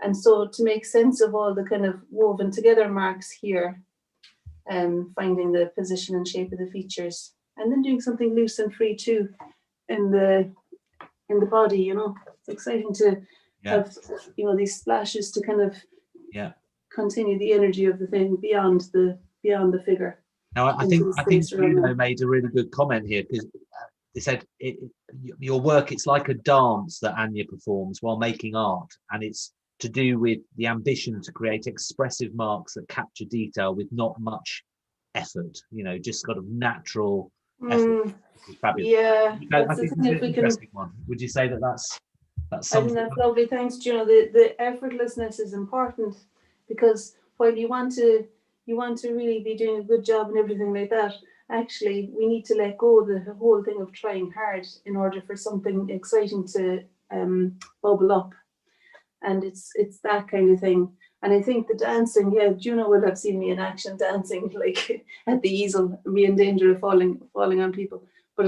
Speaker 2: And so to make sense of all the kind of woven together marks here, finding the position and shape of the features, and then doing something loose and free too in the body. You know, it's exciting to have, you know, these splashes to kind of continue the energy of the thing beyond the figure.
Speaker 1: Now, I think Bruno made a really good comment here, because they said your work, it's like a dance that Anya performs while making art, and it's to do with the ambition to create expressive marks that capture detail with not much effort, you know, just sort of natural effort. Fabulous.
Speaker 2: Yeah,
Speaker 1: I think it's an interesting one. Would you say that's something?
Speaker 2: I think that's lovely. Thanks, Juno. The effortlessness is important, because while you want to really be doing a good job and everything like that, actually we need to let go of the whole thing of trying hard in order for something exciting to bubble up. And it's that kind of thing. And I think the dancing, Juno would have seen me in action dancing, like at the easel, be in danger of falling on people. But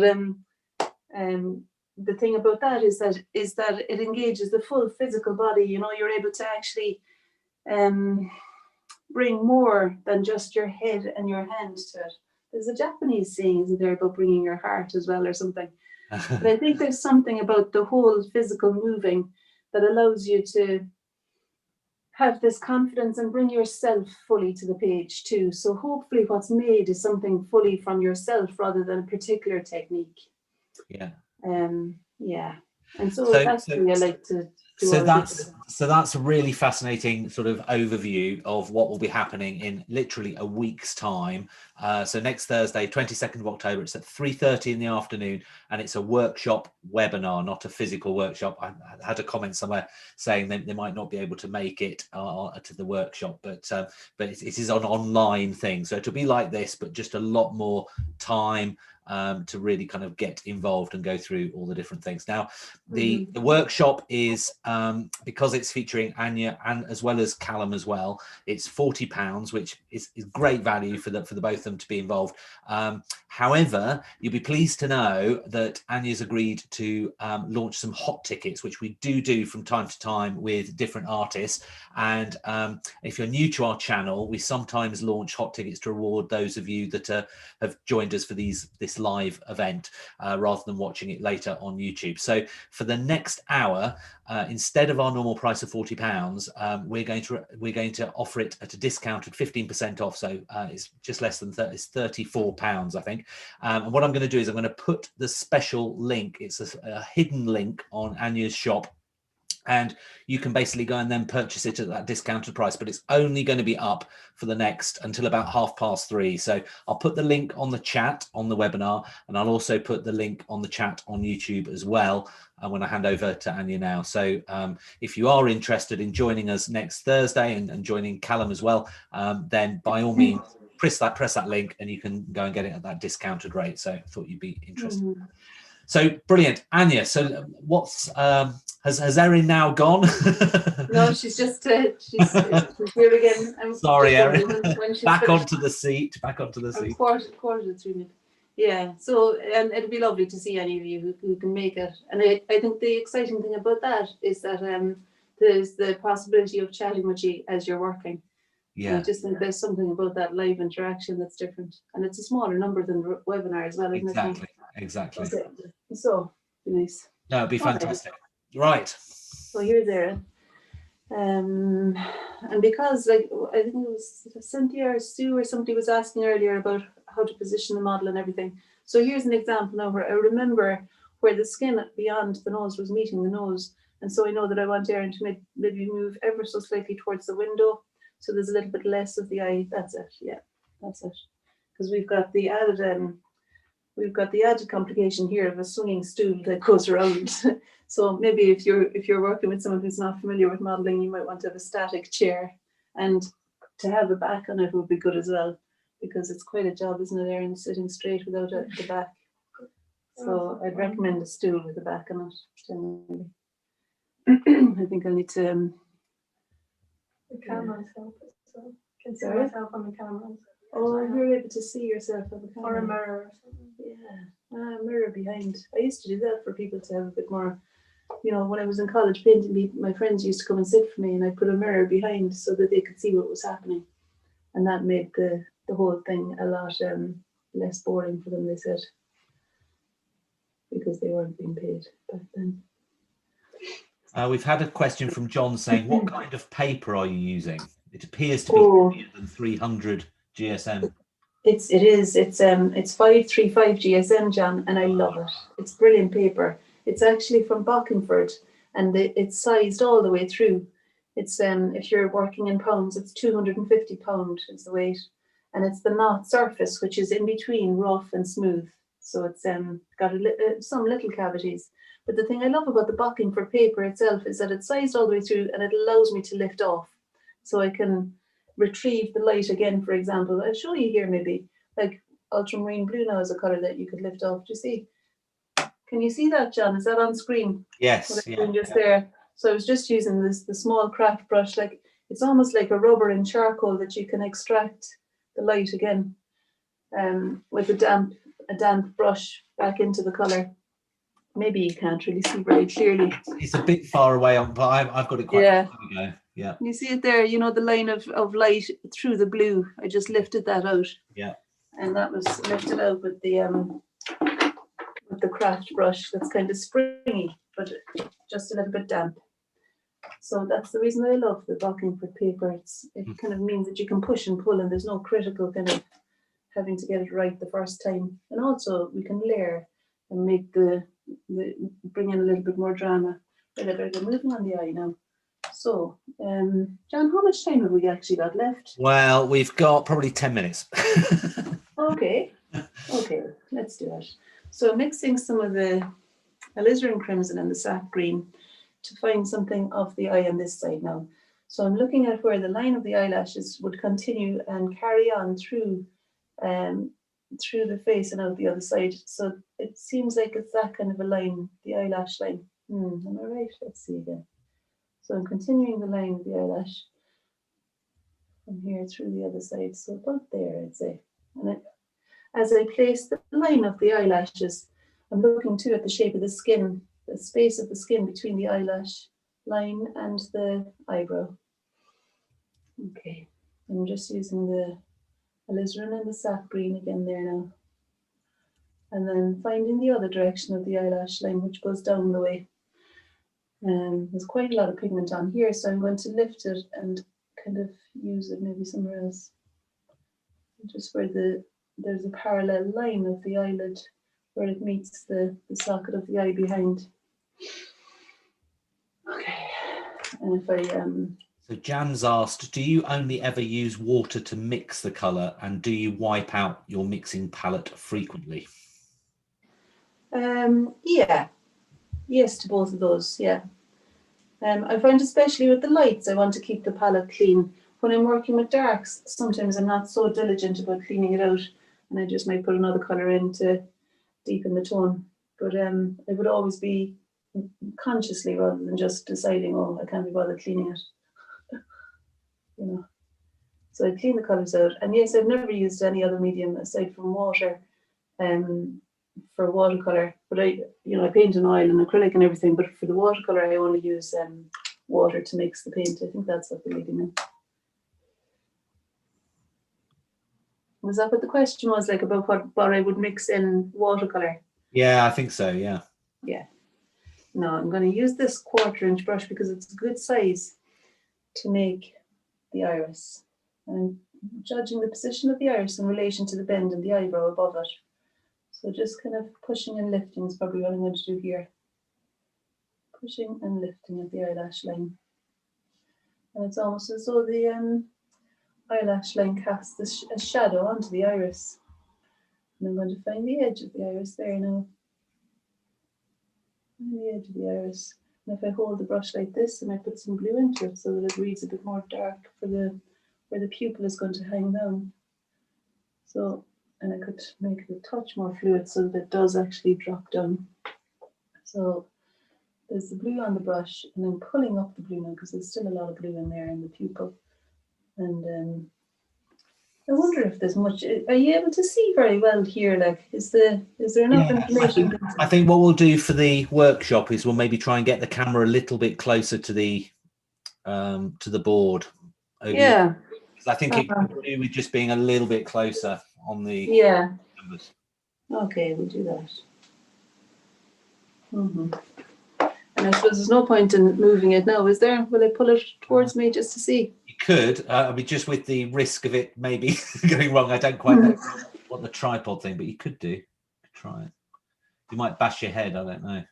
Speaker 2: the thing about that is that it engages the full physical body. You know, you're able to actually bring more than just your head and your hand to it. There's a Japanese saying, isn't there, about bringing your heart as well or something. But I think there's something about the whole physical moving that allows you to have this confidence and bring yourself fully to the page too. So hopefully what's made is something fully from yourself rather than a particular technique.
Speaker 1: Yeah.
Speaker 2: Yeah. And so that's the way I like to do
Speaker 1: so
Speaker 2: all
Speaker 1: that's a really fascinating sort of overview of what will be happening in literally a week's time. So next Thursday, 22nd of October, it's at 3:30 in the afternoon, and it's a workshop webinar, not a physical workshop. I had a comment somewhere saying they might not be able to make it to the workshop, but it is an online thing. So it'll be like this, but just a lot more time to really kind of get involved and go through all the different things. Now, the workshop is, because it's featuring Anya and as well as Callum as well, it's £40, which is great value for the both of them to be involved. However, you'll be pleased to know that Anya's agreed to launch some hot tickets, which we do from time to time with different artists. And if you're new to our channel, we sometimes launch hot tickets to reward those of you that have joined us for this live event rather than watching it later on YouTube. So for the next hour, instead of our normal price of £40, we're going to offer it at a discounted 15% off. So it's just less than it's £34, I think. And what I'm going to do is I'm going to put the special link. It's a hidden link on Anya's shop, and you can basically go and then purchase it at that discounted price, but it's only going to be up for the next until about 3:30. So I'll put the link on the chat on the webinar, and I'll also put the link on the chat on YouTube as well when I hand over to Anya now. So if you are interested in joining us next Thursday and joining Callum as well, then by all means press that link and you can go and get it at that discounted rate. So I thought you'd be interested. So brilliant, Anya. So what's has Erin now gone?
Speaker 2: No, she's just she's here again. I'm
Speaker 1: sorry, Erin.
Speaker 2: When she's
Speaker 1: back
Speaker 2: finished.
Speaker 1: onto the seat. Back onto the seat.
Speaker 2: Quarter to 3 minutes. Yeah. So it'd be lovely to see any of you who can make it. And I think the exciting thing about that is that there's the possibility of chatting with you as you're working.
Speaker 1: Yeah.
Speaker 2: I just think there's something about that live interaction that's different, and it's a smaller number than the webinar as well, isn't it?
Speaker 1: Exactly.
Speaker 2: So be nice.
Speaker 1: No, it'd be fantastic. Right.
Speaker 2: So you're there. And because I think it was Cynthia or Sue or somebody was asking earlier about how to position the model and everything. So here's an example now where I remember where the skin beyond the nose was meeting the nose. And so I know that I want Erin to maybe move ever so slightly towards the window. So there's a little bit less of the eye. That's it. Yeah, that's it. Because we've got the added complication here of a swinging stool that goes around. So maybe if you're working with someone who's not familiar with modeling, you might want to have a static chair, and to have a back on it would be good as well, because it's quite a job, isn't it, Erin, sitting straight without the back. So I'd recommend a stool with a back on it generally. I think I'll need to.
Speaker 3: The camera's help it, so I can see
Speaker 2: Sorry?
Speaker 3: myself on the camera.
Speaker 2: Oh, you're able to see yourself on the camera.
Speaker 3: Or a mirror or something.
Speaker 2: Yeah, a mirror behind. I used to do that for people to have a bit more, when I was in college painting, my friends used to come and sit for me, and I put a mirror behind so that they could see what was happening. And that made the whole thing a lot less boring for them, they said, because they weren't being paid back then.
Speaker 1: We've had a question from John saying, what kind of paper are you using? It appears to be heavier than 300 GSM.
Speaker 2: It is. It's 535 GSM, John, and I love it. It's brilliant paper. It's actually from Bockingford, and it's sized all the way through. It's if you're working in pounds, it's 250 pound is the weight, and it's the knot surface, which is in between rough and smooth. So it's got some little cavities. But the thing I love about the Bockingford paper itself is that it's sized all the way through, and it allows me to lift off, so I can retrieve the light again. For example, I'll show you here, maybe like ultramarine blue now is a color that you could lift off. Do you see? Can you see that, John? Is that on screen?
Speaker 1: Yes.
Speaker 2: There. So I was just using the small craft brush, like it's almost like a rubber and charcoal that you can extract the light again with a damp brush back into the color. Maybe you can't really see very clearly.
Speaker 1: It's a bit far away on, but I've got it quite.
Speaker 2: Yeah.
Speaker 1: There we go. Yeah.
Speaker 2: You see it there, you know, the line of light through the blue. I just lifted that out.
Speaker 1: Yeah.
Speaker 2: And that was lifted out with the craft brush. That's kind of springy, but just a little bit damp. So that's the reason I love the blocking for paper. It kind of means that you can push and pull, and there's no critical kind of having to get it right the first time. And also we can layer and make the bring in a little bit more drama. But I better get moving on the eye now. So, John, how much time have we actually got left?
Speaker 1: Well, we've got probably 10 minutes.
Speaker 2: Okay, let's do it. So mixing some of the alizarin crimson and the sap green to find something of the eye on this side now. So I'm looking at where the line of the eyelashes would continue and carry on through the face and out the other side. So it seems like it's that kind of a line, the eyelash line. Am I right? Let's see again. So I'm continuing the line of the eyelash from here through the other side. So about there, I'd say. And as I place the line of the eyelashes, I'm looking too at the shape of the skin, the space of the skin between the eyelash line and the eyebrow. Okay, I'm just using the alizarin and the sap green again there now. And then finding the other direction of the eyelash line, which goes down the way. There's quite a lot of pigment on here, so I'm going to lift it and kind of use it maybe somewhere else. Just where there's a parallel line of the eyelid where it meets the socket of the eye behind. Okay, and if I
Speaker 1: So Jan's asked, do you only ever use water to mix the colour, and do you wipe out your mixing palette frequently?
Speaker 2: yeah. Yes to both of those, yeah. I find especially with the lights, I want to keep the palette clean. When I'm working with darks, sometimes I'm not so diligent about cleaning it out, and I just might put another colour in to deepen the tone. But it would always be consciously rather than just deciding, oh, I can't be bothered cleaning it. You know. So I clean the colours out. And yes, I've never used any other medium aside from water. For watercolor, but I paint in oil and acrylic and everything, but for the watercolor I only use water to mix the paint. I think that's what they're leading in. Was that what the question was, like about what I would mix in watercolor?
Speaker 1: Yeah, I think so, yeah.
Speaker 2: Yeah. No, I'm going to use this 1/4-inch brush because it's a good size to make the iris. And I'm judging the position of the iris in relation to the bend in the eyebrow above it. So just kind of pushing and lifting is probably what I'm going to do here. Pushing and lifting at the eyelash line. And it's almost as though the eyelash line casts a shadow onto the iris. And I'm going to find the edge of the iris there now. Find the edge of the iris. And if I hold the brush like this, I might put some blue into it so that it reads a bit more dark for where the pupil is going to hang down. So, and I could make it a touch more fluid so that it does actually drop down. So there's the blue on the brush, and I'm pulling up the blue now because there's still a lot of blue in there in the pupil. And I wonder if there's much. Are you able to see very well here? Like, is there enough information?
Speaker 1: I think what we'll do for the workshop is we'll maybe try and get the camera a little bit closer to the board.
Speaker 2: Yeah.
Speaker 1: I think it could do with just being a little bit closer on the numbers.
Speaker 2: Okay, we'll do that. And I suppose there's no point in moving it now, is there? Will I pull it towards me just to see?
Speaker 1: You could. I mean, just with the risk of it maybe going wrong. I don't quite know what the tripod thing, but you could do. You could try it. You might bash your head. I don't know.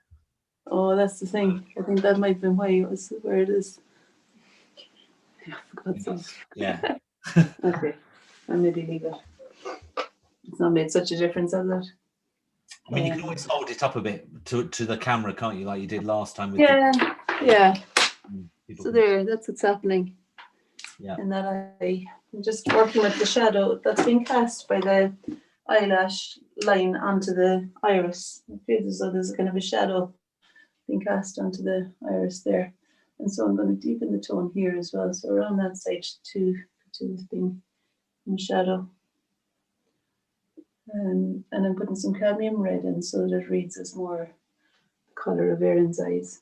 Speaker 2: Oh, that's the thing. I think that might have been why it was where it is. Yeah, for God's sake.
Speaker 1: Yeah.
Speaker 2: Okay, I'll maybe leave it. It's not made such a difference, has it?
Speaker 1: I mean, you can always hold it up a bit to the camera, can't you? Like you did last time. With
Speaker 2: yeah. So there, that's what's happening.
Speaker 1: Yeah.
Speaker 2: And that I'm just working with the shadow that's being cast by the eyelash line onto the iris. It feels as though there's a kind of a shadow being cast onto the iris there. And so I'm going to deepen the tone here as well. So around that side too is being in shadow. And I'm putting some cadmium red in so that it reads as more colour of Erin's eyes.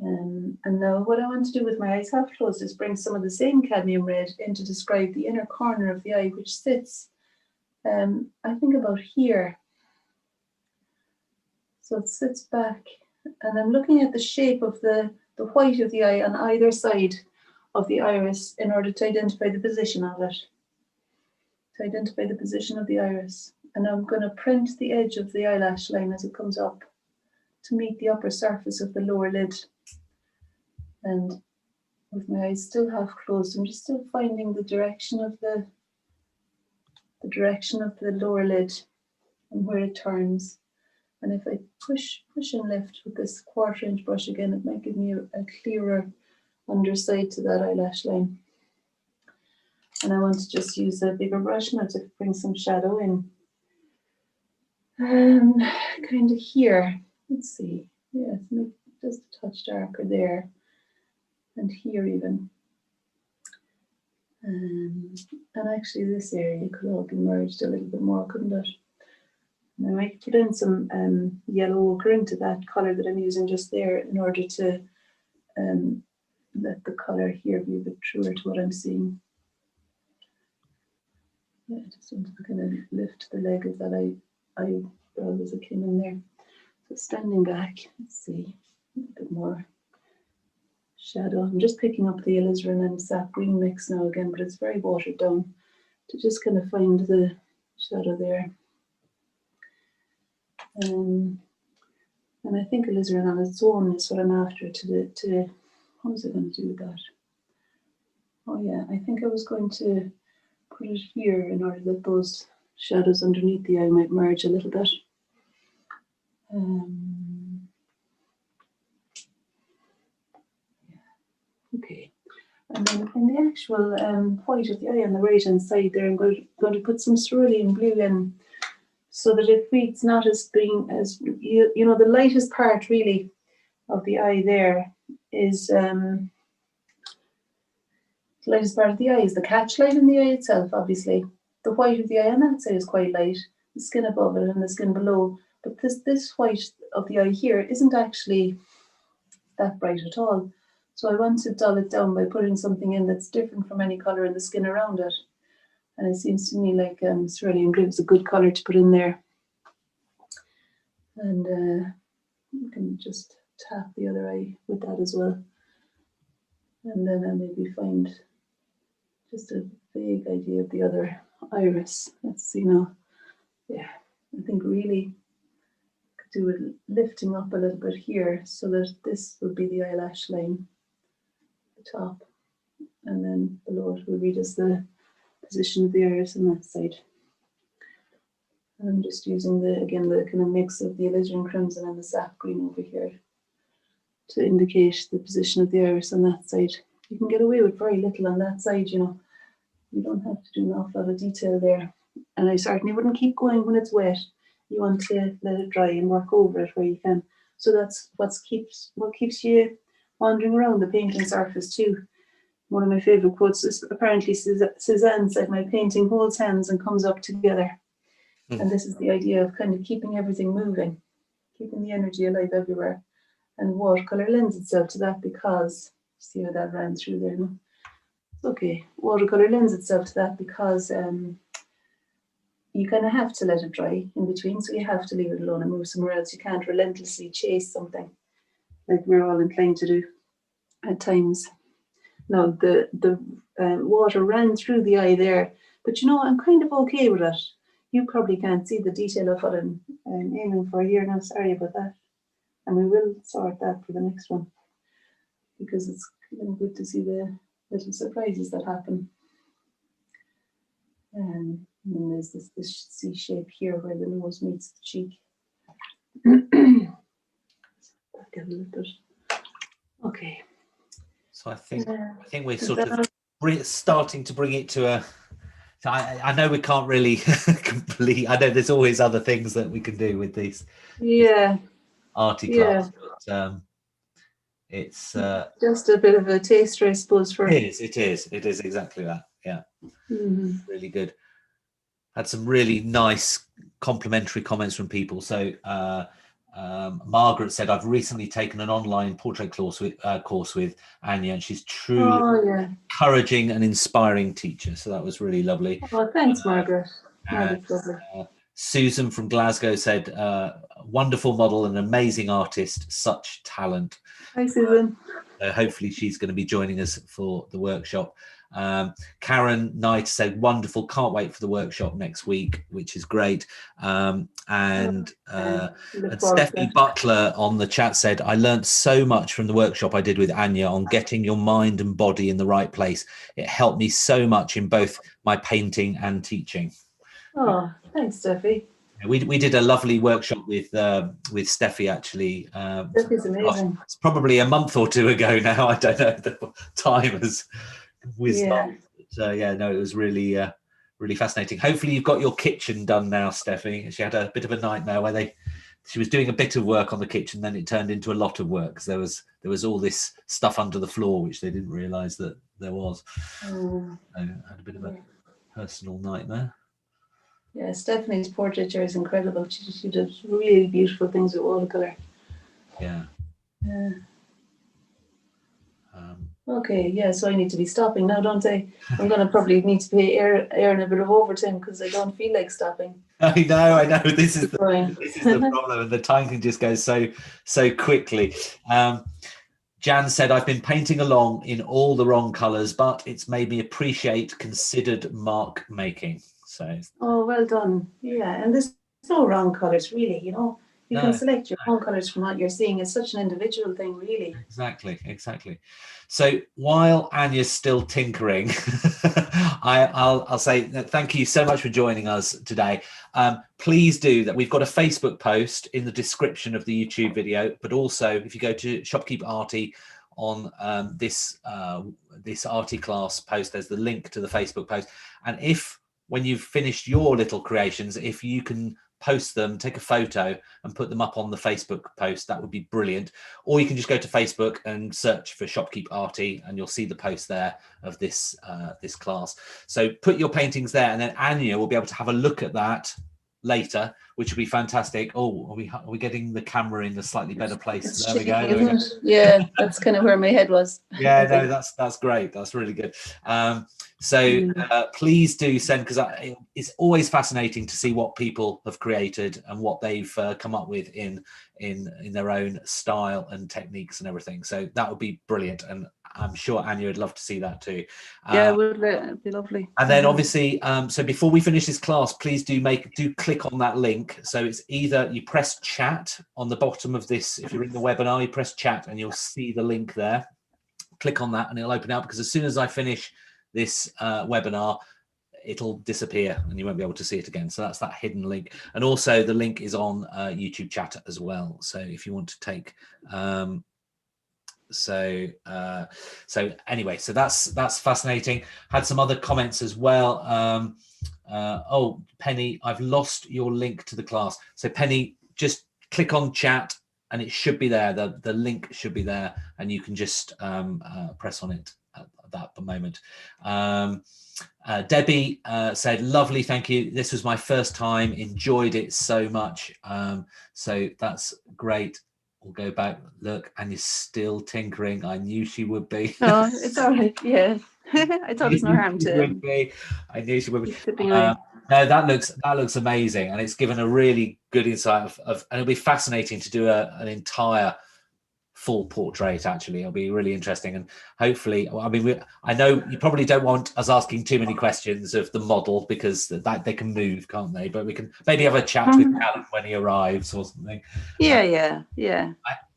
Speaker 2: And now what I want to do with my eyes half closed is bring some of the same cadmium red in to describe the inner corner of the eye, which sits, I think, about here. So it sits back, and I'm looking at the shape of the white of the eye on either side of the iris in order to identify the position of it, to identify the position of the iris. And I'm going to print the edge of the eyelash line as it comes up to meet the upper surface of the lower lid. And with my eyes still half closed, I'm just still finding the direction of the lower lid and where it turns. And if I push and lift with this 1/4 inch brush again, it might give me a clearer underside to that eyelash line. And I want to just use a bigger brush now to bring some shadow in. Kind of here. Let's see. Yeah, it's just a touch darker there. And here even. And actually this area could all be merged a little bit more, couldn't it? And I might put in some yellow ochre into that colour that I'm using just there in order to let the colour here be a bit truer to what I'm seeing. Yeah, I just want to kind of lift the leg of that eyebrow as it came in there. So standing back, let's see, a bit more shadow. I'm just picking up the alizarin and sap green mix now again, but it's very watered down to just kind of find the shadow there. And I think alizarin on its own is what I'm after what was I going to do with that? Oh yeah, I think I was going to put it here in order that those shadows underneath the eye might merge a little bit. Okay, and then in the actual white of the eye on the right hand side there, I'm going to put some cerulean blue in, so that it reads not as being as you know, the lightest part really of the eye there is the lightest part of the eye is the catch light in the eye itself. Obviously, the white of the eye on that side is quite light, the skin above it and the skin below. But this white of the eye here isn't actually that bright at all. So I want to dull it down by putting something in that's different from any color in the skin around it. And it seems to me like cerulean blue is a good color to put in there. And you can just tap the other eye with that as well. And then I'll maybe find just a vague idea of the other iris. Let's see now. Yeah, I think really could do it lifting up a little bit here so that this will be the eyelash line, the top, and then below it will read as the position of the iris on that side. And I'm just using the kind of mix of the alizarin crimson and the sap green over here to indicate the position of the iris on that side. You can get away with very little on that side, you know. You don't have to do an awful lot of detail there. And I certainly wouldn't keep going when it's wet. You want to let it dry and work over it where you can. So that's what keeps you wandering around the painting surface too. One of my favorite quotes is apparently Cézanne said, "My painting holds hands and comes up together." And this is the idea of kind of keeping everything moving, keeping the energy alive everywhere. And watercolor lends itself to that because, see how that ran through there, no? Okay, watercolor lends itself to that because you kind of have to let it dry in between, so you have to leave it alone and move somewhere else. You can't relentlessly chase something like we're all inclined to do at times. Now, the water ran through the eye there, but you know, I'm kind of okay with it. You probably can't see the detail of what I'm aiming for here now, sorry about that. And we will sort that for the next one, because it's kind of good to see the little surprises that happen. And then there's this C shape here where the nose meets the cheek. Back a little bit. Okay.
Speaker 1: So I think we're sort of starting to bring it to a. So I know we can't really complete. I know there's always other things that we can do with these.
Speaker 2: Yeah.
Speaker 1: Arty class, but it's
Speaker 2: just a bit of a taster, I suppose. For
Speaker 1: it is exactly that. Yeah, really good. Had some really nice complimentary comments from people. So Margaret said, I've recently taken an online portrait course with Anya, and she's truly encouraging and inspiring teacher. So that was really lovely.
Speaker 2: Oh, thanks, Margaret. Margaret's lovely.
Speaker 1: Susan from Glasgow said, wonderful model, an amazing artist, such talent.
Speaker 2: Hi, Susan.
Speaker 1: Hopefully she's going to be joining us for the workshop. Karen Knight said, wonderful, can't wait for the workshop next week, which is great. And Stephanie Butler on the chat said, I learned so much from the workshop I did with Anya on getting your mind and body in the right place. It helped me so much in both my painting and teaching.
Speaker 2: Oh, thanks, Steffi.
Speaker 1: We did a lovely workshop with Steffi, actually.
Speaker 2: Steffi's amazing.
Speaker 1: It's probably a month or two ago now. I don't know, the time has whizzed on. So yeah, no, it was really really fascinating. Hopefully you've got your kitchen done now, Steffi. She had a bit of a nightmare where she was doing a bit of work on the kitchen, then it turned into a lot of work because there was all this stuff under the floor which they didn't realize that there was. So I had a bit of a personal nightmare.
Speaker 2: Yeah, Stephanie's portraiture is incredible. She does really beautiful things with watercolor.
Speaker 1: Yeah.
Speaker 2: Okay, yeah, so I need to be stopping now, don't I? I'm going to probably need to pay Aaron a bit of overtime because I don't feel like stopping.
Speaker 1: I know. This is the problem, and the time can just go so quickly. Jan said, I've been painting along in all the wrong colours, but it's made me appreciate considered mark making. So. Oh,
Speaker 2: well done. Yeah, and there's no wrong colours, really, you know. You can select your own colours from what you're seeing. It's such an individual thing, really.
Speaker 1: Exactly. So while Anya's still tinkering, I'll say thank you so much for joining us today. Please do that. We've got a Facebook post in the description of the YouTube video, but also if you go to Shopkeep Arty on this Arty class post, there's the link to the Facebook post. And when you've finished your little creations, if you can post them, take a photo and put them up on the Facebook post, that would be brilliant. Or you can just go to Facebook and search for Shopkeep Arty and you'll see the post there of this class. So put your paintings there, and then Anya will be able to have a look at that later, which will be fantastic. Oh, are we getting the camera in a slightly better place? There we go.
Speaker 2: Yeah, that's kind of where my head was.
Speaker 1: Yeah, no, that's great. That's really good. So please do send, because it's always fascinating to see what people have created and what they've come up with in their own style and techniques and everything. So that would be brilliant, and I'm sure Anya would love to see that too.
Speaker 2: Yeah, it would be lovely.
Speaker 1: And then obviously, so before we finish this class, please do click on that link. So it's either you press chat on the bottom of this, if you're in the webinar, you press chat and you'll see the link there. Click on that and it'll open up, because as soon as I finish this webinar, it'll disappear and you won't be able to see it again. So that's that hidden link. And also the link is on YouTube chat as well. So if you want to take so anyway, so that's fascinating. Had some other comments as well. Oh, Penny, I've lost your link to the class. So Penny, just click on chat and it should be there. The link should be there and you can just press on it at that moment. Debbie said, lovely, thank you. This was my first time, enjoyed it so much. So that's great. We'll go back, look, and you're still tinkering. I knew she would be.
Speaker 2: Oh, it's all right, yeah. I thought it's no harm to.
Speaker 1: I knew she would be. No, that looks amazing, and it's given a really good insight of and it'll be fascinating to do an entire full portrait. Actually, it'll be really interesting, and hopefully, I mean, I know you probably don't want us asking too many questions of the model because that they can move, can't they? But we can maybe have a chat with Alan when he arrives or something.
Speaker 2: Yeah.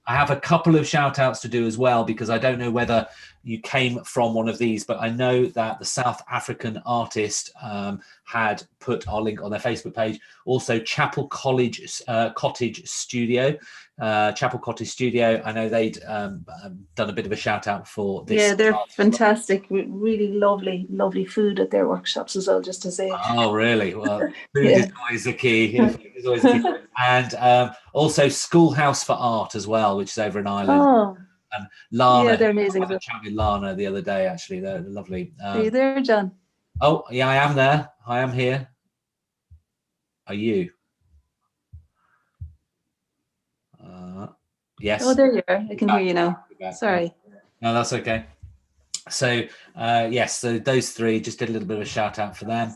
Speaker 1: I have a couple of shout outs to do as well, because I don't know whether you came from one of these, but I know that the South African artist had put our link on their Facebook page. Also, Chapel Cottage Studio. Chapel Cottage Studio. I know they'd done a bit of a shout out for this.
Speaker 2: Yeah, they're fantastic. Really lovely food at their workshops as well, just to say.
Speaker 1: Oh, really? Well, food is always the key. And also Schoolhouse for Art as well, which is over in Ireland.
Speaker 2: Oh.
Speaker 1: And Lana,
Speaker 2: yeah, they're amazing.
Speaker 1: I had a chat with Lana the other day, actually. They're lovely.
Speaker 2: Are you there, John?
Speaker 1: Oh, yeah, I am there. I am here. Are you? Yes.
Speaker 2: Oh, there you are. I can hear you now.
Speaker 1: Back.
Speaker 2: Sorry.
Speaker 1: No, that's okay. So yes, so those three, just did a little bit of a shout out for them.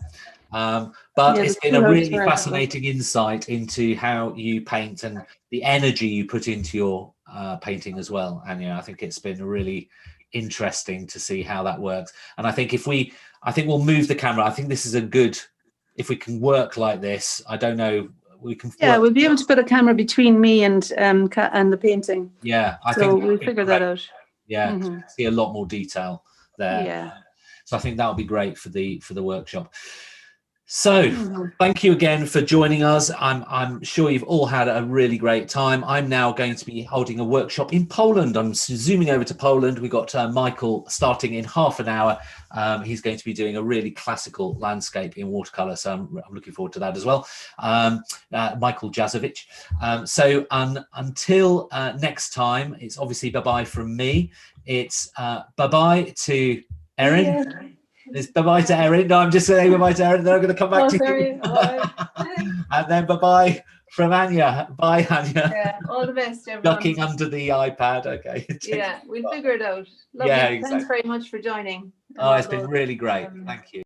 Speaker 1: But it's been a really fascinating insight into how you paint and the energy you put into your painting as well. And I think it's been really interesting to see how that works. And I think I think we'll move the camera. I think this is a good, if we can work like this, I don't know, we can.
Speaker 2: Yeah, we'll be able to put a camera between me and the painting.
Speaker 1: Yeah, I
Speaker 2: so
Speaker 1: think
Speaker 2: we'll figure that out.
Speaker 1: Yeah, see a lot more detail there.
Speaker 2: Yeah.
Speaker 1: So I think that'll be great for the workshop. So thank you again for joining us. I'm sure you've all had a really great time. I'm now going to be holding a workshop in Poland. I'm zooming over to Poland. We've got Michael starting in half an hour. He's going to be doing a really classical landscape in watercolor. So I'm looking forward to that as well. Michael Jazovic. So until next time, it's obviously bye-bye from me. It's bye-bye to Erin.
Speaker 2: Yeah.
Speaker 1: It's bye-bye to Erin. No, I'm just saying bye-bye to Erin. Then I'm going to come back to you. And then bye-bye from Anya. Bye, Anya.
Speaker 2: Yeah, all the best, everyone.
Speaker 1: Ducking under the iPad. Okay.
Speaker 2: Yeah, we'll figure it out. Lovely.
Speaker 1: Yeah, exactly.
Speaker 2: Thanks very much for joining.
Speaker 1: Oh, it's been really great. Thank you.